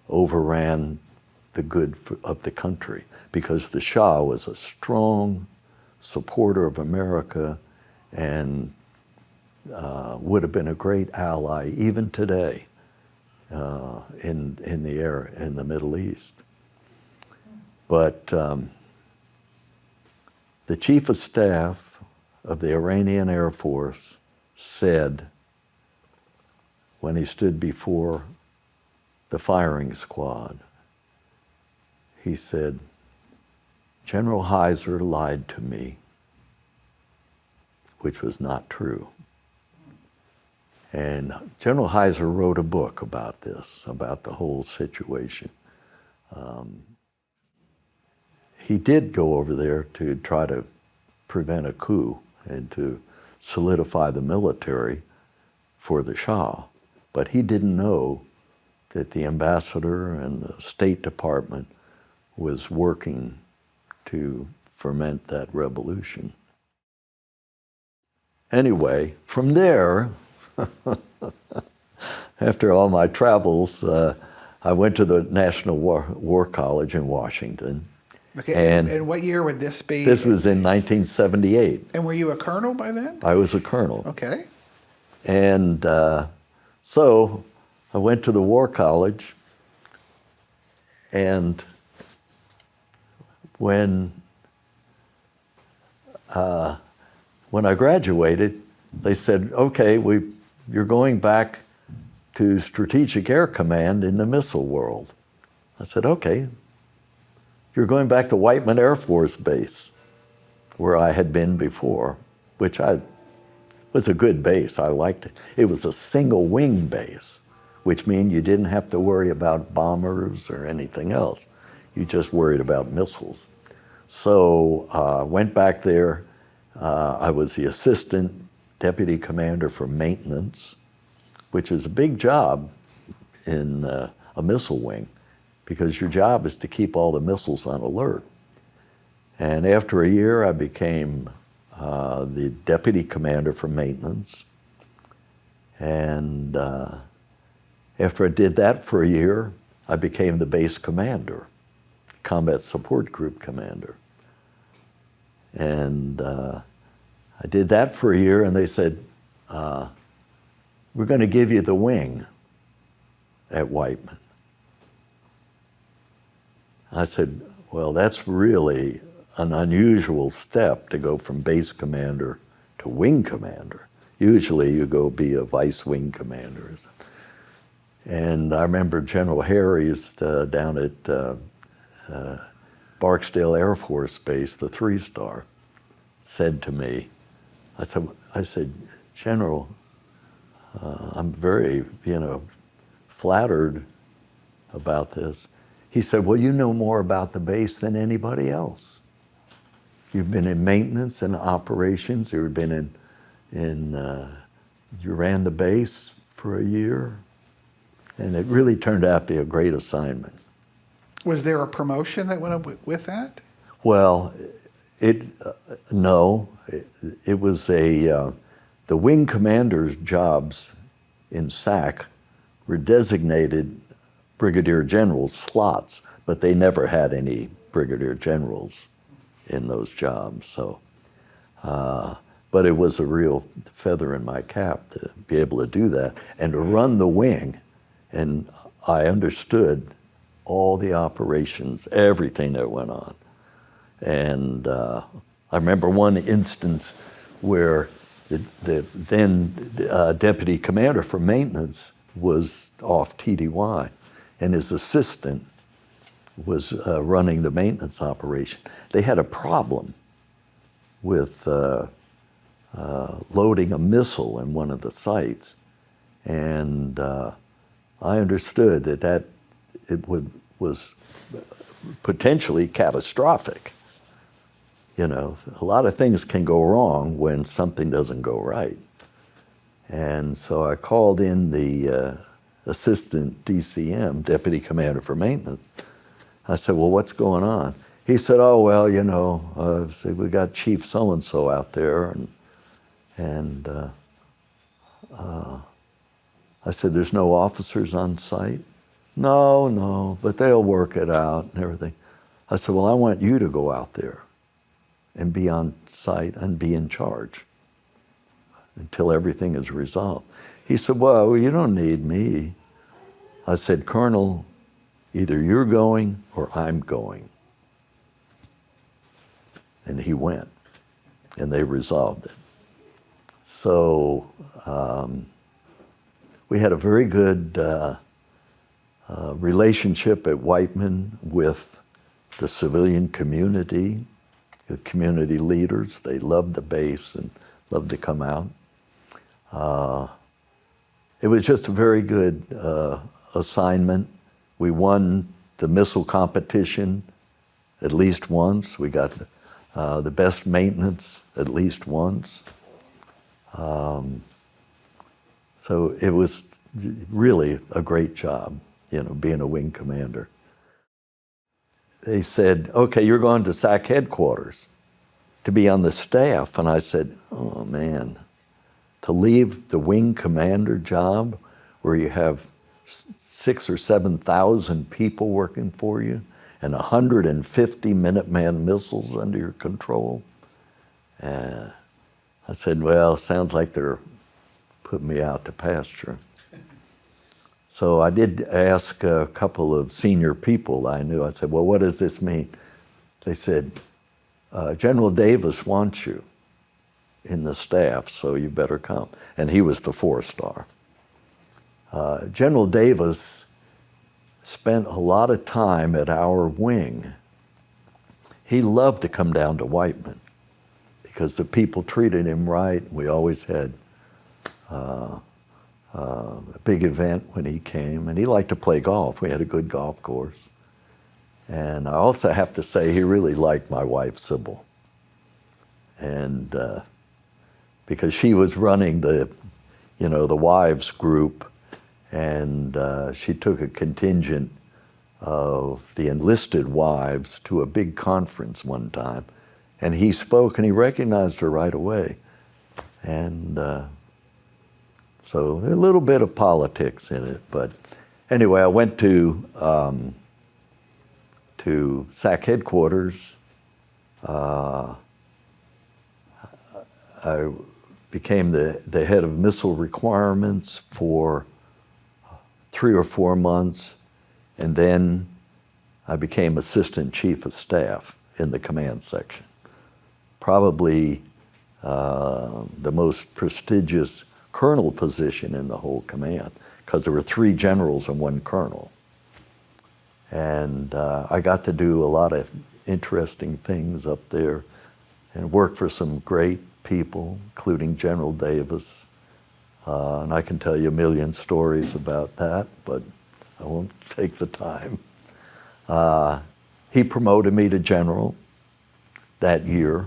overran the good of the country, because the Shah was a strong supporter of America and would have been a great ally even today in the Middle East. But the chief of staff of the Iranian Air Force said, when he stood before the firing squad, he said, "General Heiser lied to me," which was not true. And General Heiser wrote a book about this, about the whole situation. He did go over there to try to prevent a coup and to solidify the military for the Shah. But he didn't know that the ambassador and the State Department was working to ferment that revolution. Anyway, from there, after all my travels, I went to the National War College in Washington. Okay, and what year would this be? This was in 1978. And were you a colonel by then? I was a colonel. Okay. And so I went to the War College, and when I graduated, they said, okay, you're going back to Strategic Air Command in the missile world. I said, okay. You're going back to Whiteman Air Force Base, where I had been before, which was a good base. I liked it. It was a single wing base, which means you didn't have to worry about bombers or anything else. You just worried about missiles. So I went back there. I was the assistant deputy commander for maintenance, which is a big job in a missile wing, because your job is to keep all the missiles on alert. And after a year, I became the deputy commander for maintenance. And after I did that for a year, I became the base commander, combat support group commander. And I did that for a year, and they said, we're going to give you the wing at Whiteman. I said, well, that's really an unusual step to go from base commander to wing commander. Usually you go be a vice wing commander. And I remember General Ariz down at Barksdale Air Force Base, the 3-star, said to me, I said, General, I'm very, flattered about this. He said, well, you know more about the base than anybody else. You've been in maintenance and operations. You've been you ran the base for a year. And it really turned out to be a great assignment. Was there a promotion that went with that? Well, no. It was the wing commander's jobs in SAC were designated brigadier general slots, but they never had any brigadier generals in those jobs. So, but it was a real feather in my cap to be able to do that and to run the wing. And I understood all the operations, everything that went on. And I remember one instance where the then deputy commander for maintenance was off TDY, and his assistant was running the maintenance operation. They had a problem with loading a missile in one of the sites, and I understood that was potentially catastrophic. A lot of things can go wrong when something doesn't go right. And so I called in the assistant DCM, deputy commander for maintenance. I said, well, what's going on? He said, oh, well, we got Chief so-and-so out there. And I said, there's no officers on site? No, but they'll work it out and everything. I said, well, I want you to go out there and be on site and be in charge until everything is resolved. He said, well, you don't need me. I said, Colonel, either you're going or I'm going. And he went, and they resolved it. So we had a very good relationship at Whiteman with the civilian community, the community leaders. They loved the base and loved to come out. It was just a very good assignment. We won the missile competition at least once. We got the best maintenance at least once. So it was really a great job, being a wing commander. They said, okay, you're going to SAC headquarters to be on the staff. And I said, oh man, to leave the wing commander job where you have 6,000 or 7,000 people working for you and 150 Minuteman missiles under your control. I said, well, sounds like they're putting me out to pasture. So I did ask a couple of senior people I knew. I said, well, what does this mean? They said, General Davis wants you in the staff, so you better come. And he was the 4-star. General Davis spent a lot of time at our wing. He loved to come down to Whiteman because the people treated him right. We always had a big event when he came, and he liked to play golf. We had a good golf course. And I also have to say he really liked my wife, Sybil. And because she was running the wives group, and she took a contingent of the enlisted wives to a big conference one time. And he spoke, and he recognized her right away. And so a little bit of politics in it. But anyway, I went to SAC headquarters. I became the head of missile requirements for 3 or 4 months, and then I became assistant chief of staff in the command section. Probably the most prestigious colonel position in the whole command, because there were 3 generals and 1 colonel. And I got to do a lot of interesting things up there and work for some great people, including General Davis. And I can tell you a million stories about that, but I won't take the time. He promoted me to general that year.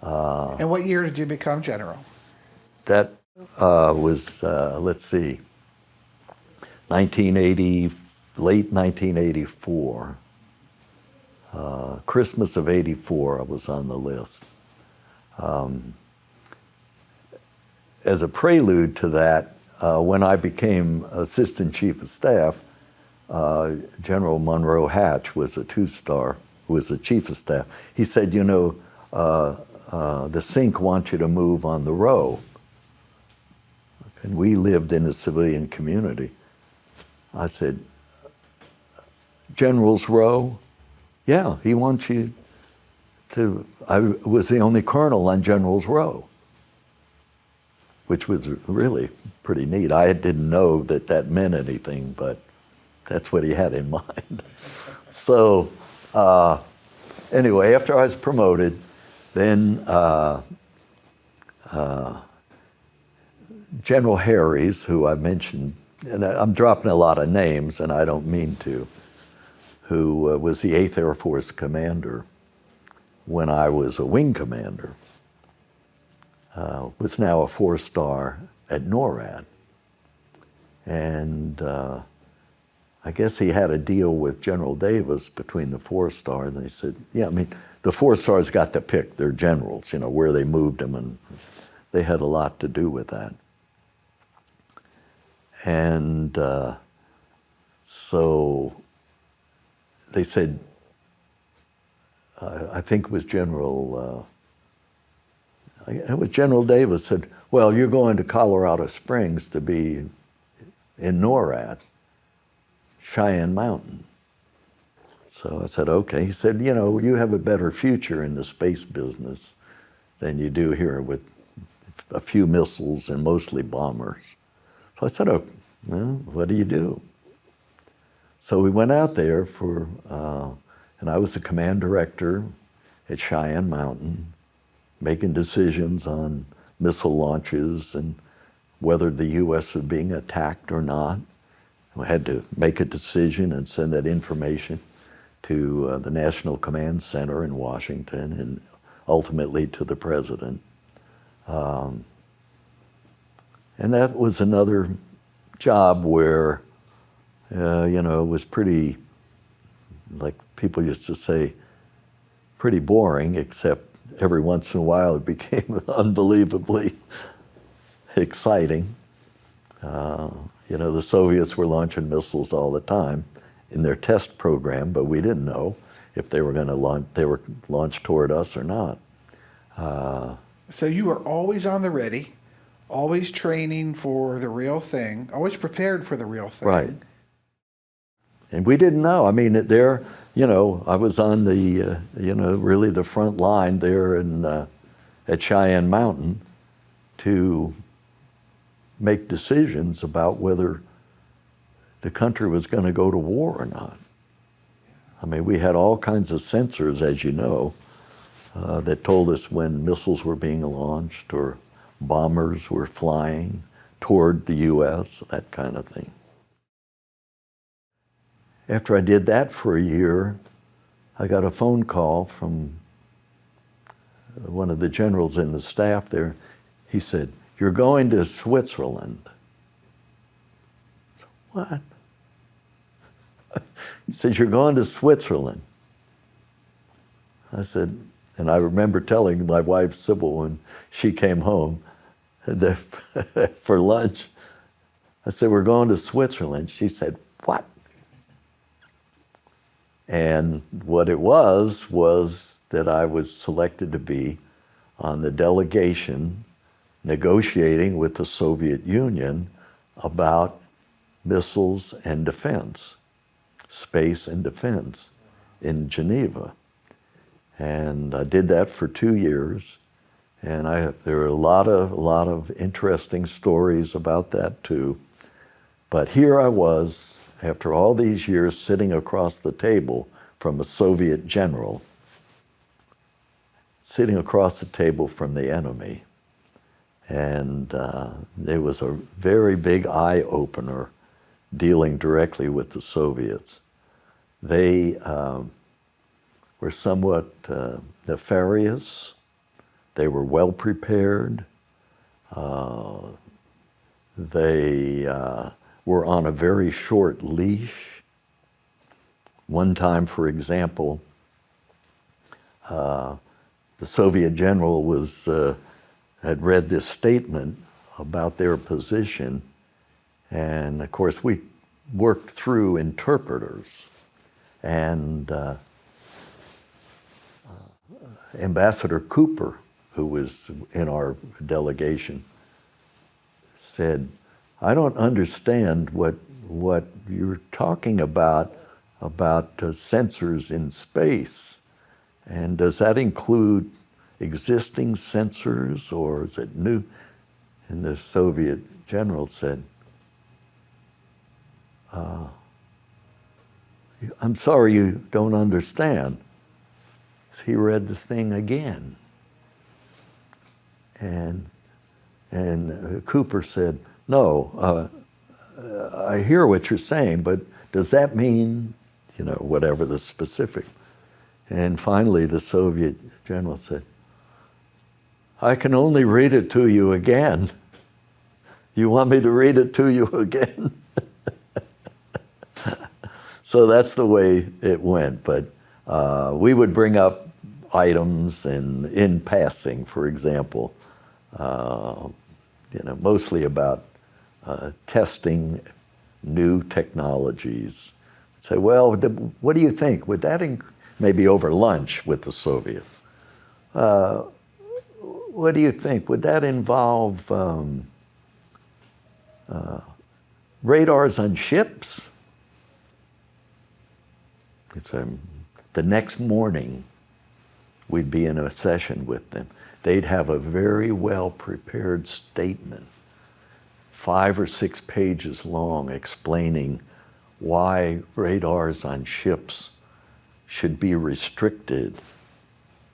And what year did you become general? That was, let's see, 1980, late 1984. Christmas of '84, I was on the list. As a prelude to that, when I became assistant chief of staff, General Monroe Hatch was a 2-star, who was the chief of staff. He said, the SINC wants you to move on the row. And we lived in a civilian community. I said, General's Row? Yeah, he wants you to, I was the only colonel on General's Row, which was really pretty neat. I didn't know that meant anything, but that's what he had in mind. So anyway, after I was promoted, then General Ariz, who I mentioned, and I'm dropping a lot of names, and I don't mean to, who was the 8th Air Force commander when I was a wing commander, was now a 4-star at NORAD. And I guess he had a deal with General Davis between the 4-star, and they said, yeah, I mean, the 4-stars got to pick their generals, where they moved them, and they had a lot to do with that. And so they said, I think it was General Davis said, well, you're going to Colorado Springs to be in NORAD, Cheyenne Mountain. So I said, okay. He said, you have a better future in the space business than you do here with a few missiles and mostly bombers. So I said, oh, well, what do you do? So we went out there and I was the command director at Cheyenne Mountain, making decisions on missile launches and whether the U.S. was being attacked or not. We had to make a decision and send that information to the National Command Center in Washington and ultimately to the president. And that was another job where, it was pretty, like people used to say, pretty boring, except every once in a while it became unbelievably exciting. The Soviets were launching missiles all the time in their test program, but we didn't know if they were going to launch, they were launched toward us or not. So you were always on the ready, always training for the real thing, always prepared for the real thing. Right. And we didn't know. I mean, I was on the, really the front line there at Cheyenne Mountain to make decisions about whether the country was going to go to war or not. I mean, we had all kinds of sensors, as you know, that told us when missiles were being launched or bombers were flying toward the U.S., that kind of thing. After I did that for a year, I got a phone call from one of the generals in the staff there. He said, "You're going to Switzerland." So, what? He says, "You're going to Switzerland." I said, and I remember telling my wife Sybil when she came home for lunch, I said, "We're going to Switzerland." She said, "What?" And what it was that I was selected to be on the delegation negotiating with the Soviet Union about missiles and defense, space and defense in Geneva. And I did that for 2 years. And there were a lot of interesting stories about that too. But here I was, after all these years, sitting across the table from a Soviet general, sitting across the table from the enemy. And it was a very big eye-opener dealing directly with the Soviets. They were somewhat nefarious. They were well prepared. They were on a very short leash. One time, for example, the Soviet general had read this statement about their position, and of course we worked through interpreters, and Ambassador Cooper, who was in our delegation, said, "I don't understand what you're talking about sensors in space. And does that include existing sensors or is it new?" And the Soviet general said, "I'm sorry you don't understand." He read the thing again. And Cooper said, "No, I hear what you're saying, but does that mean, whatever the specific?" And finally, the Soviet general said, "I can only read it to you again. You want me to read it to you again?" So that's the way it went. But we would bring up items in passing, for example, mostly about testing new technologies. Say, "Well, what do you think? Would that maybe over lunch with the Soviet? What do you think? Would that involve radars on ships?" The next morning, we'd be in a session with them. They'd have a very well-prepared statement, 5 or 6 pages long, explaining why radars on ships should be restricted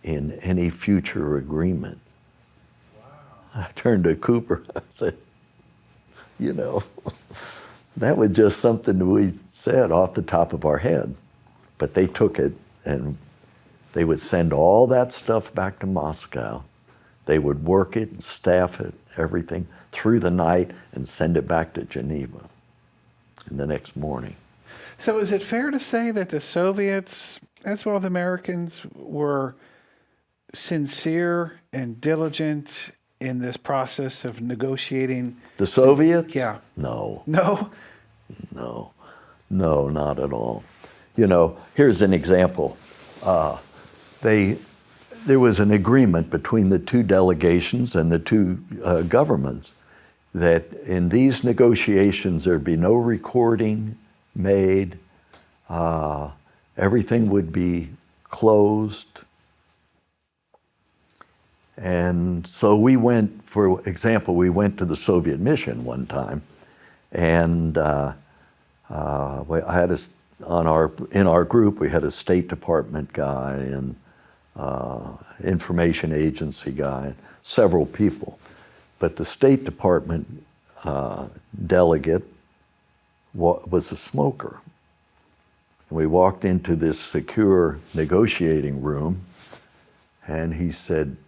in any future agreement. Wow. I turned to Cooper, I said, that was just something we said off the top of our head. But they took it and They would send all that stuff back to Moscow. They would work it and staff it, everything, through the night and send it back to Geneva in the next morning. So is it fair to say that the Soviets, as well as the Americans, were sincere and diligent in this process of negotiating? The Soviets? Yeah. No, No? no, no, not at all. You know, here's an example. There was an agreement between the two delegations and the two governments that in these negotiations there'd be no recording made, everything would be closed. And so we went, for example, we went to the Soviet mission one time, and I had in our group we had a State Department guy and information agency guy, several people. But the State Department delegate was a smoker. And we walked into this secure negotiating room, and he said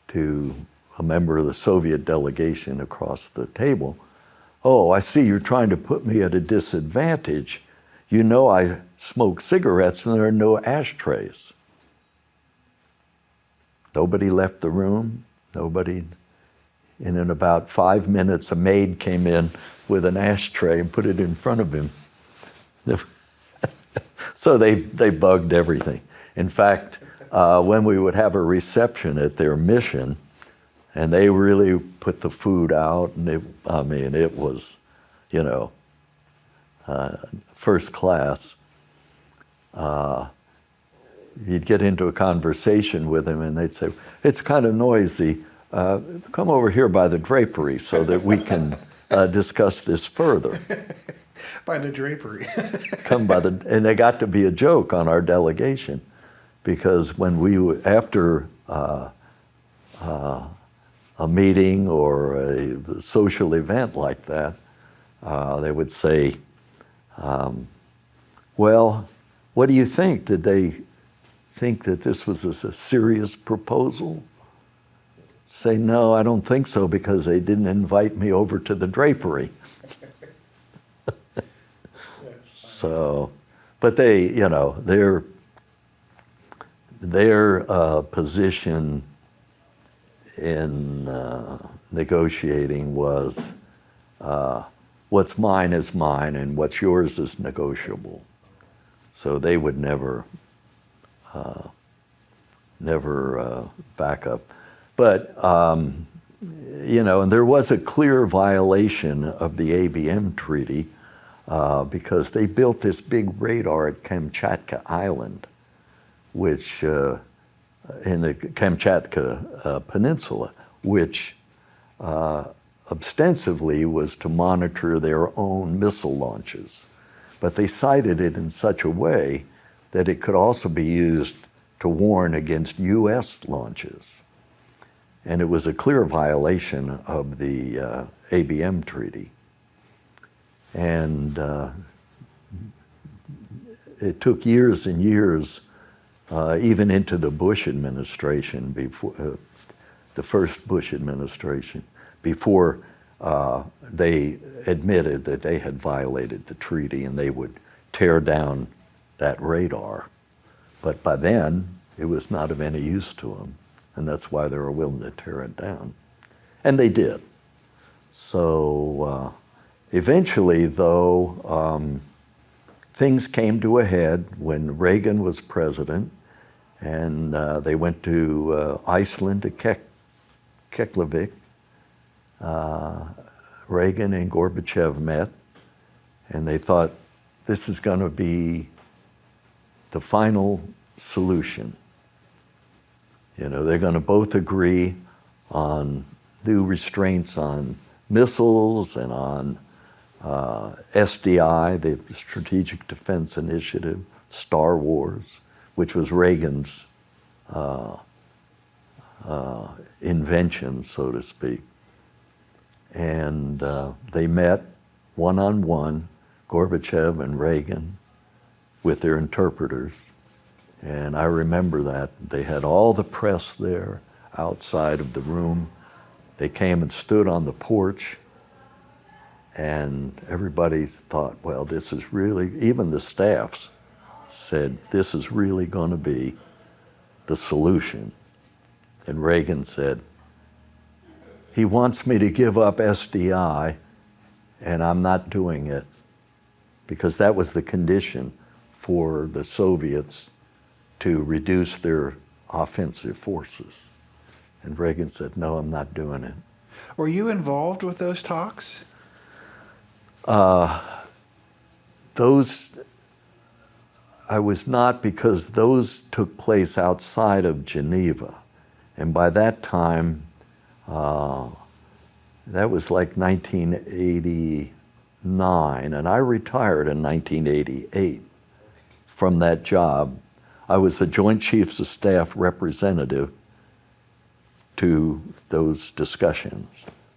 to a member of the Soviet delegation across the table, "Oh, I see you're trying to put me at a disadvantage. You know I smoke cigarettes and there are no ashtrays." Nobody left the room, nobody. And in about 5 minutes, a maid came in with an ashtray and put it in front of him. So they bugged everything. In fact, when we would have a reception at their mission, and they really put the food out, and it was, first class. You'd get into a conversation with them and they'd say, "It's kind of noisy. Come over here by the drapery so that we can discuss this further." By the drapery. And they got to be a joke on our delegation, because when after a meeting or a social event like that, they would say, "Well, what do you think? Did they think that this was a serious proposal?" Say, "No, I don't think so, because they didn't invite me over to the drapery." So, but their position in negotiating was, what's mine is mine and what's yours is negotiable. So they would never back up. But, and there was a clear violation of the ABM treaty because they built this big radar at Kamchatka Island, which, in the Kamchatka Peninsula, which ostensibly was to monitor their own missile launches. But they sited it in such a way that it could also be used to warn against U.S. launches. And it was a clear violation of the ABM treaty. And it took years and years, even into the Bush administration, before the first Bush administration, before they admitted that they had violated the treaty and they would tear down that radar. But by then, it was not of any use to them, and that's why they were willing to tear it down. And they did. So eventually, though, things came to a head when Reagan was president, and they went to Iceland, to Keflavik. Reagan and Gorbachev met, and they thought, this is going to be the final solution. They're going to both agree on new restraints on missiles and on SDI, the Strategic Defense Initiative, Star Wars, which was Reagan's invention, so to speak. And they met one-on-one, Gorbachev and Reagan, with their interpreters, And I remember that. They had all the press there outside of the room. They came and stood on the porch, and everybody thought, well, this is really, even the staffs said, this is really going to be the solution. And Reagan said, he wants me to give up SDI, and I'm not doing it, because that was the condition for the Soviets to reduce their offensive forces. And Reagan said, no, I'm not doing it. Were you involved with those talks? Those, I was not, because those took place outside of Geneva. And by that time, that was like 1989, and I retired in 1988 from that job. I was the Joint Chiefs of Staff representative to those discussions,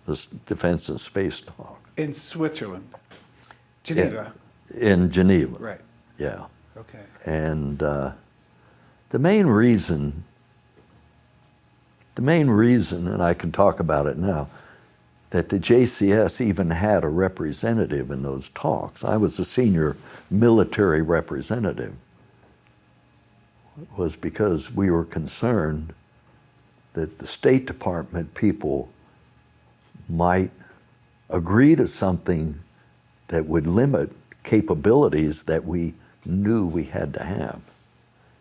this defense and space talk. In Switzerland? Geneva? In Geneva. Right. Yeah. Okay. And the main reason, and I can talk about it now, that the JCS even had a representative in those talks. I was a senior military representative, was because we were concerned that the State Department people might agree to something that would limit capabilities that we knew we had to have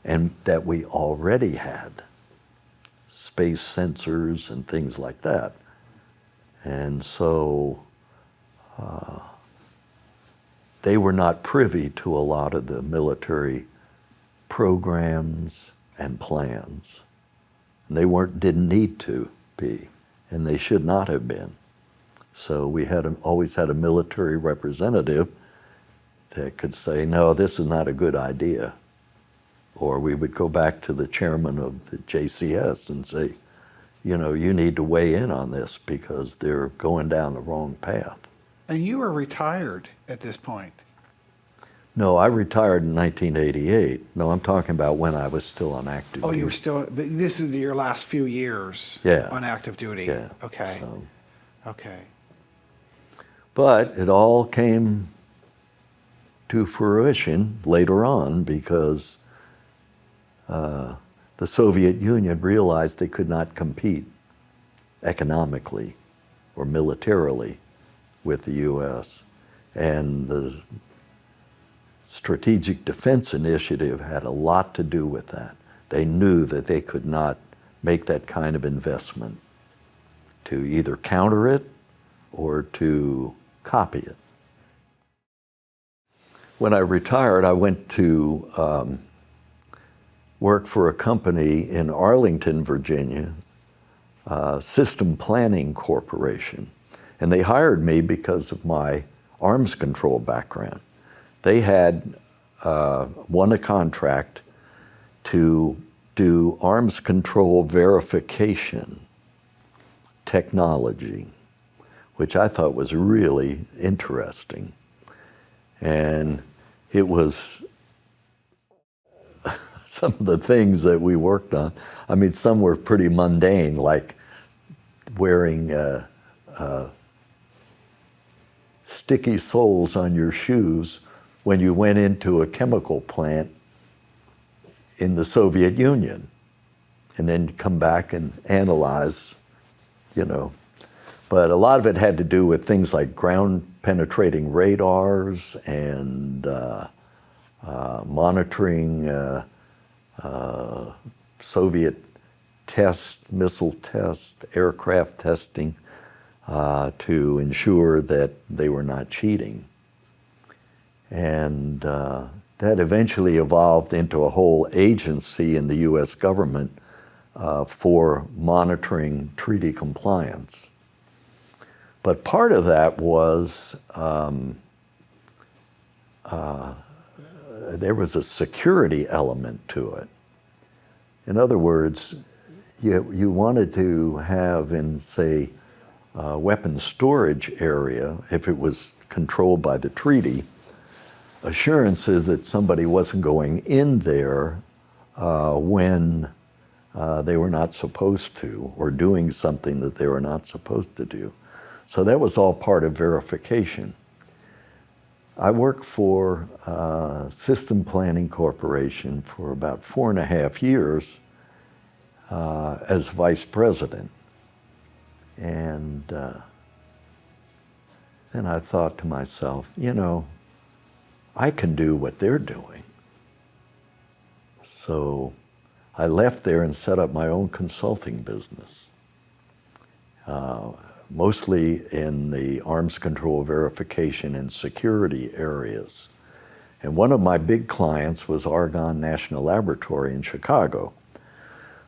and that we already had, space sensors and things like that. And so they were not privy to a lot of the military programs and plans. And they didn't need to be, and they should not have been. So we always had a military representative that could say, no, this is not a good idea. Or we would go back to the chairman of the JCS and say, you know, you need to weigh in on this because they're going down the wrong path. And you were retired at this point. No, I retired in 1988. No, I'm talking about when I was still on active duty. Oh, you were still, this is your last few years on active duty. Yeah. Okay. Okay. But it all came to fruition later on because the Soviet Union realized they could not compete economically or militarily with the U.S. And the Strategic Defense Initiative had a lot to do with that. They knew that they could not make that kind of investment to either counter it or to copy it. When I retired, I went to work for a company in Arlington, Virginia, System Planning Corporation. And they hired me because of my arms control background. They had won a contract to do arms control verification technology, which I thought was really interesting. And it was some of the things that we worked on. I mean, some were pretty mundane, like wearing sticky soles on your shoes when you went into a chemical plant in the Soviet Union, and then come back and analyze, you know. But a lot of it had to do with things like ground penetrating radars and monitoring Soviet tests, missile tests, aircraft testing to ensure that they were not cheating. And that eventually evolved into a whole agency in the US government for monitoring treaty compliance. But part of that was there was a security element to it. In other words, you wanted to have in, say, weapons storage area, if it was controlled by the treaty, assurances that somebody wasn't going in there when they were not supposed to, or doing something that they were not supposed to do. So that was all part of verification. I worked for System Planning Corporation for about 4.5 years as vice president. And then I thought to myself, you know, I can do what they're doing. So I left there and set up my own consulting business, mostly in the arms control verification and security areas. And one of my big clients was Argonne National Laboratory in Chicago,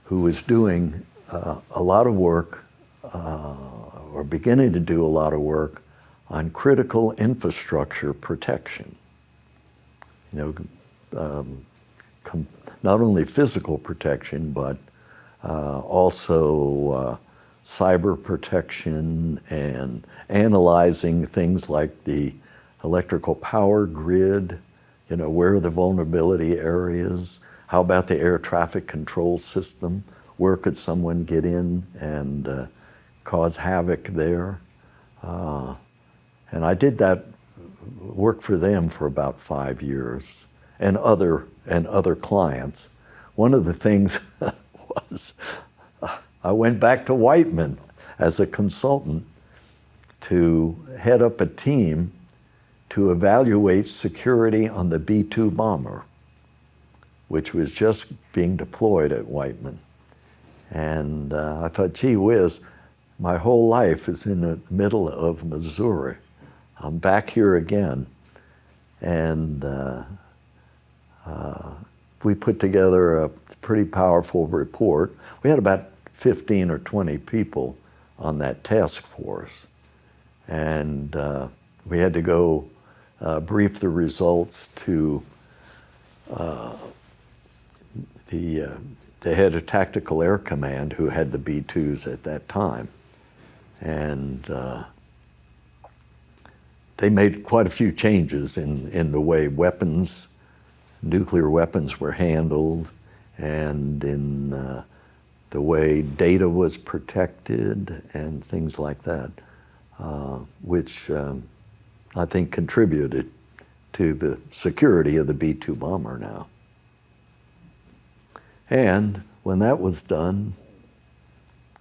who was doing a lot of work, or beginning to do a lot of work on critical infrastructure protection. You know, not only physical protection, but also cyber protection and analyzing things like the electrical power grid, you know, where are the vulnerability areas? How about the air traffic control system? Where could someone get in and cause havoc there? And I did that work for them for about 5 years, and other clients. One of the things was I went back to Whiteman as a consultant to head up a team to evaluate security on the B-2 bomber, which was just being deployed at Whiteman. And I thought, gee whiz, my whole life is in the middle of Missouri. I'm back here again. And we put together a pretty powerful report. We had about 15 or 20 people on that task force. And we had to go brief the results to the head of Tactical Air Command, who had the B-2s at that time. And they made quite a few changes in the way nuclear weapons were handled, and in the way data was protected and things like that, which I think contributed to the security of the B-2 bomber now. And when that was done,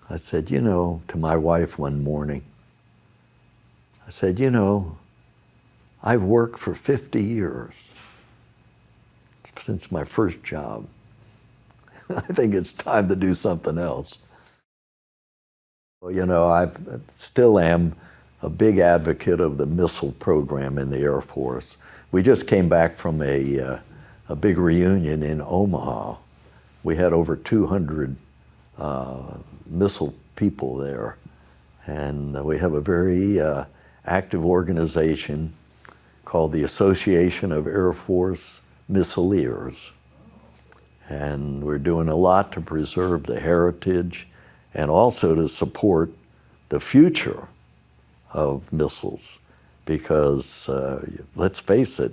I said, you know, to my wife one morning, I said, you know, I've worked for 50 years since my first job. I think it's time to do something else. Well, you know, I still am a big advocate of the missile program in the Air Force. We just came back from a big reunion in Omaha. We had over 200 missile people there. And we have a very active organization called the Association of Air Force Missileers. And we're doing a lot to preserve the heritage and also to support the future of missiles, because let's face it,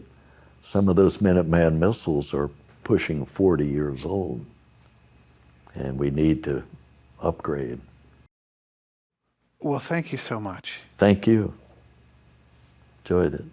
some of those Minuteman missiles are pushing 40 years old, and we need to upgrade. Well, thank you so much. Thank you. Enjoyed it.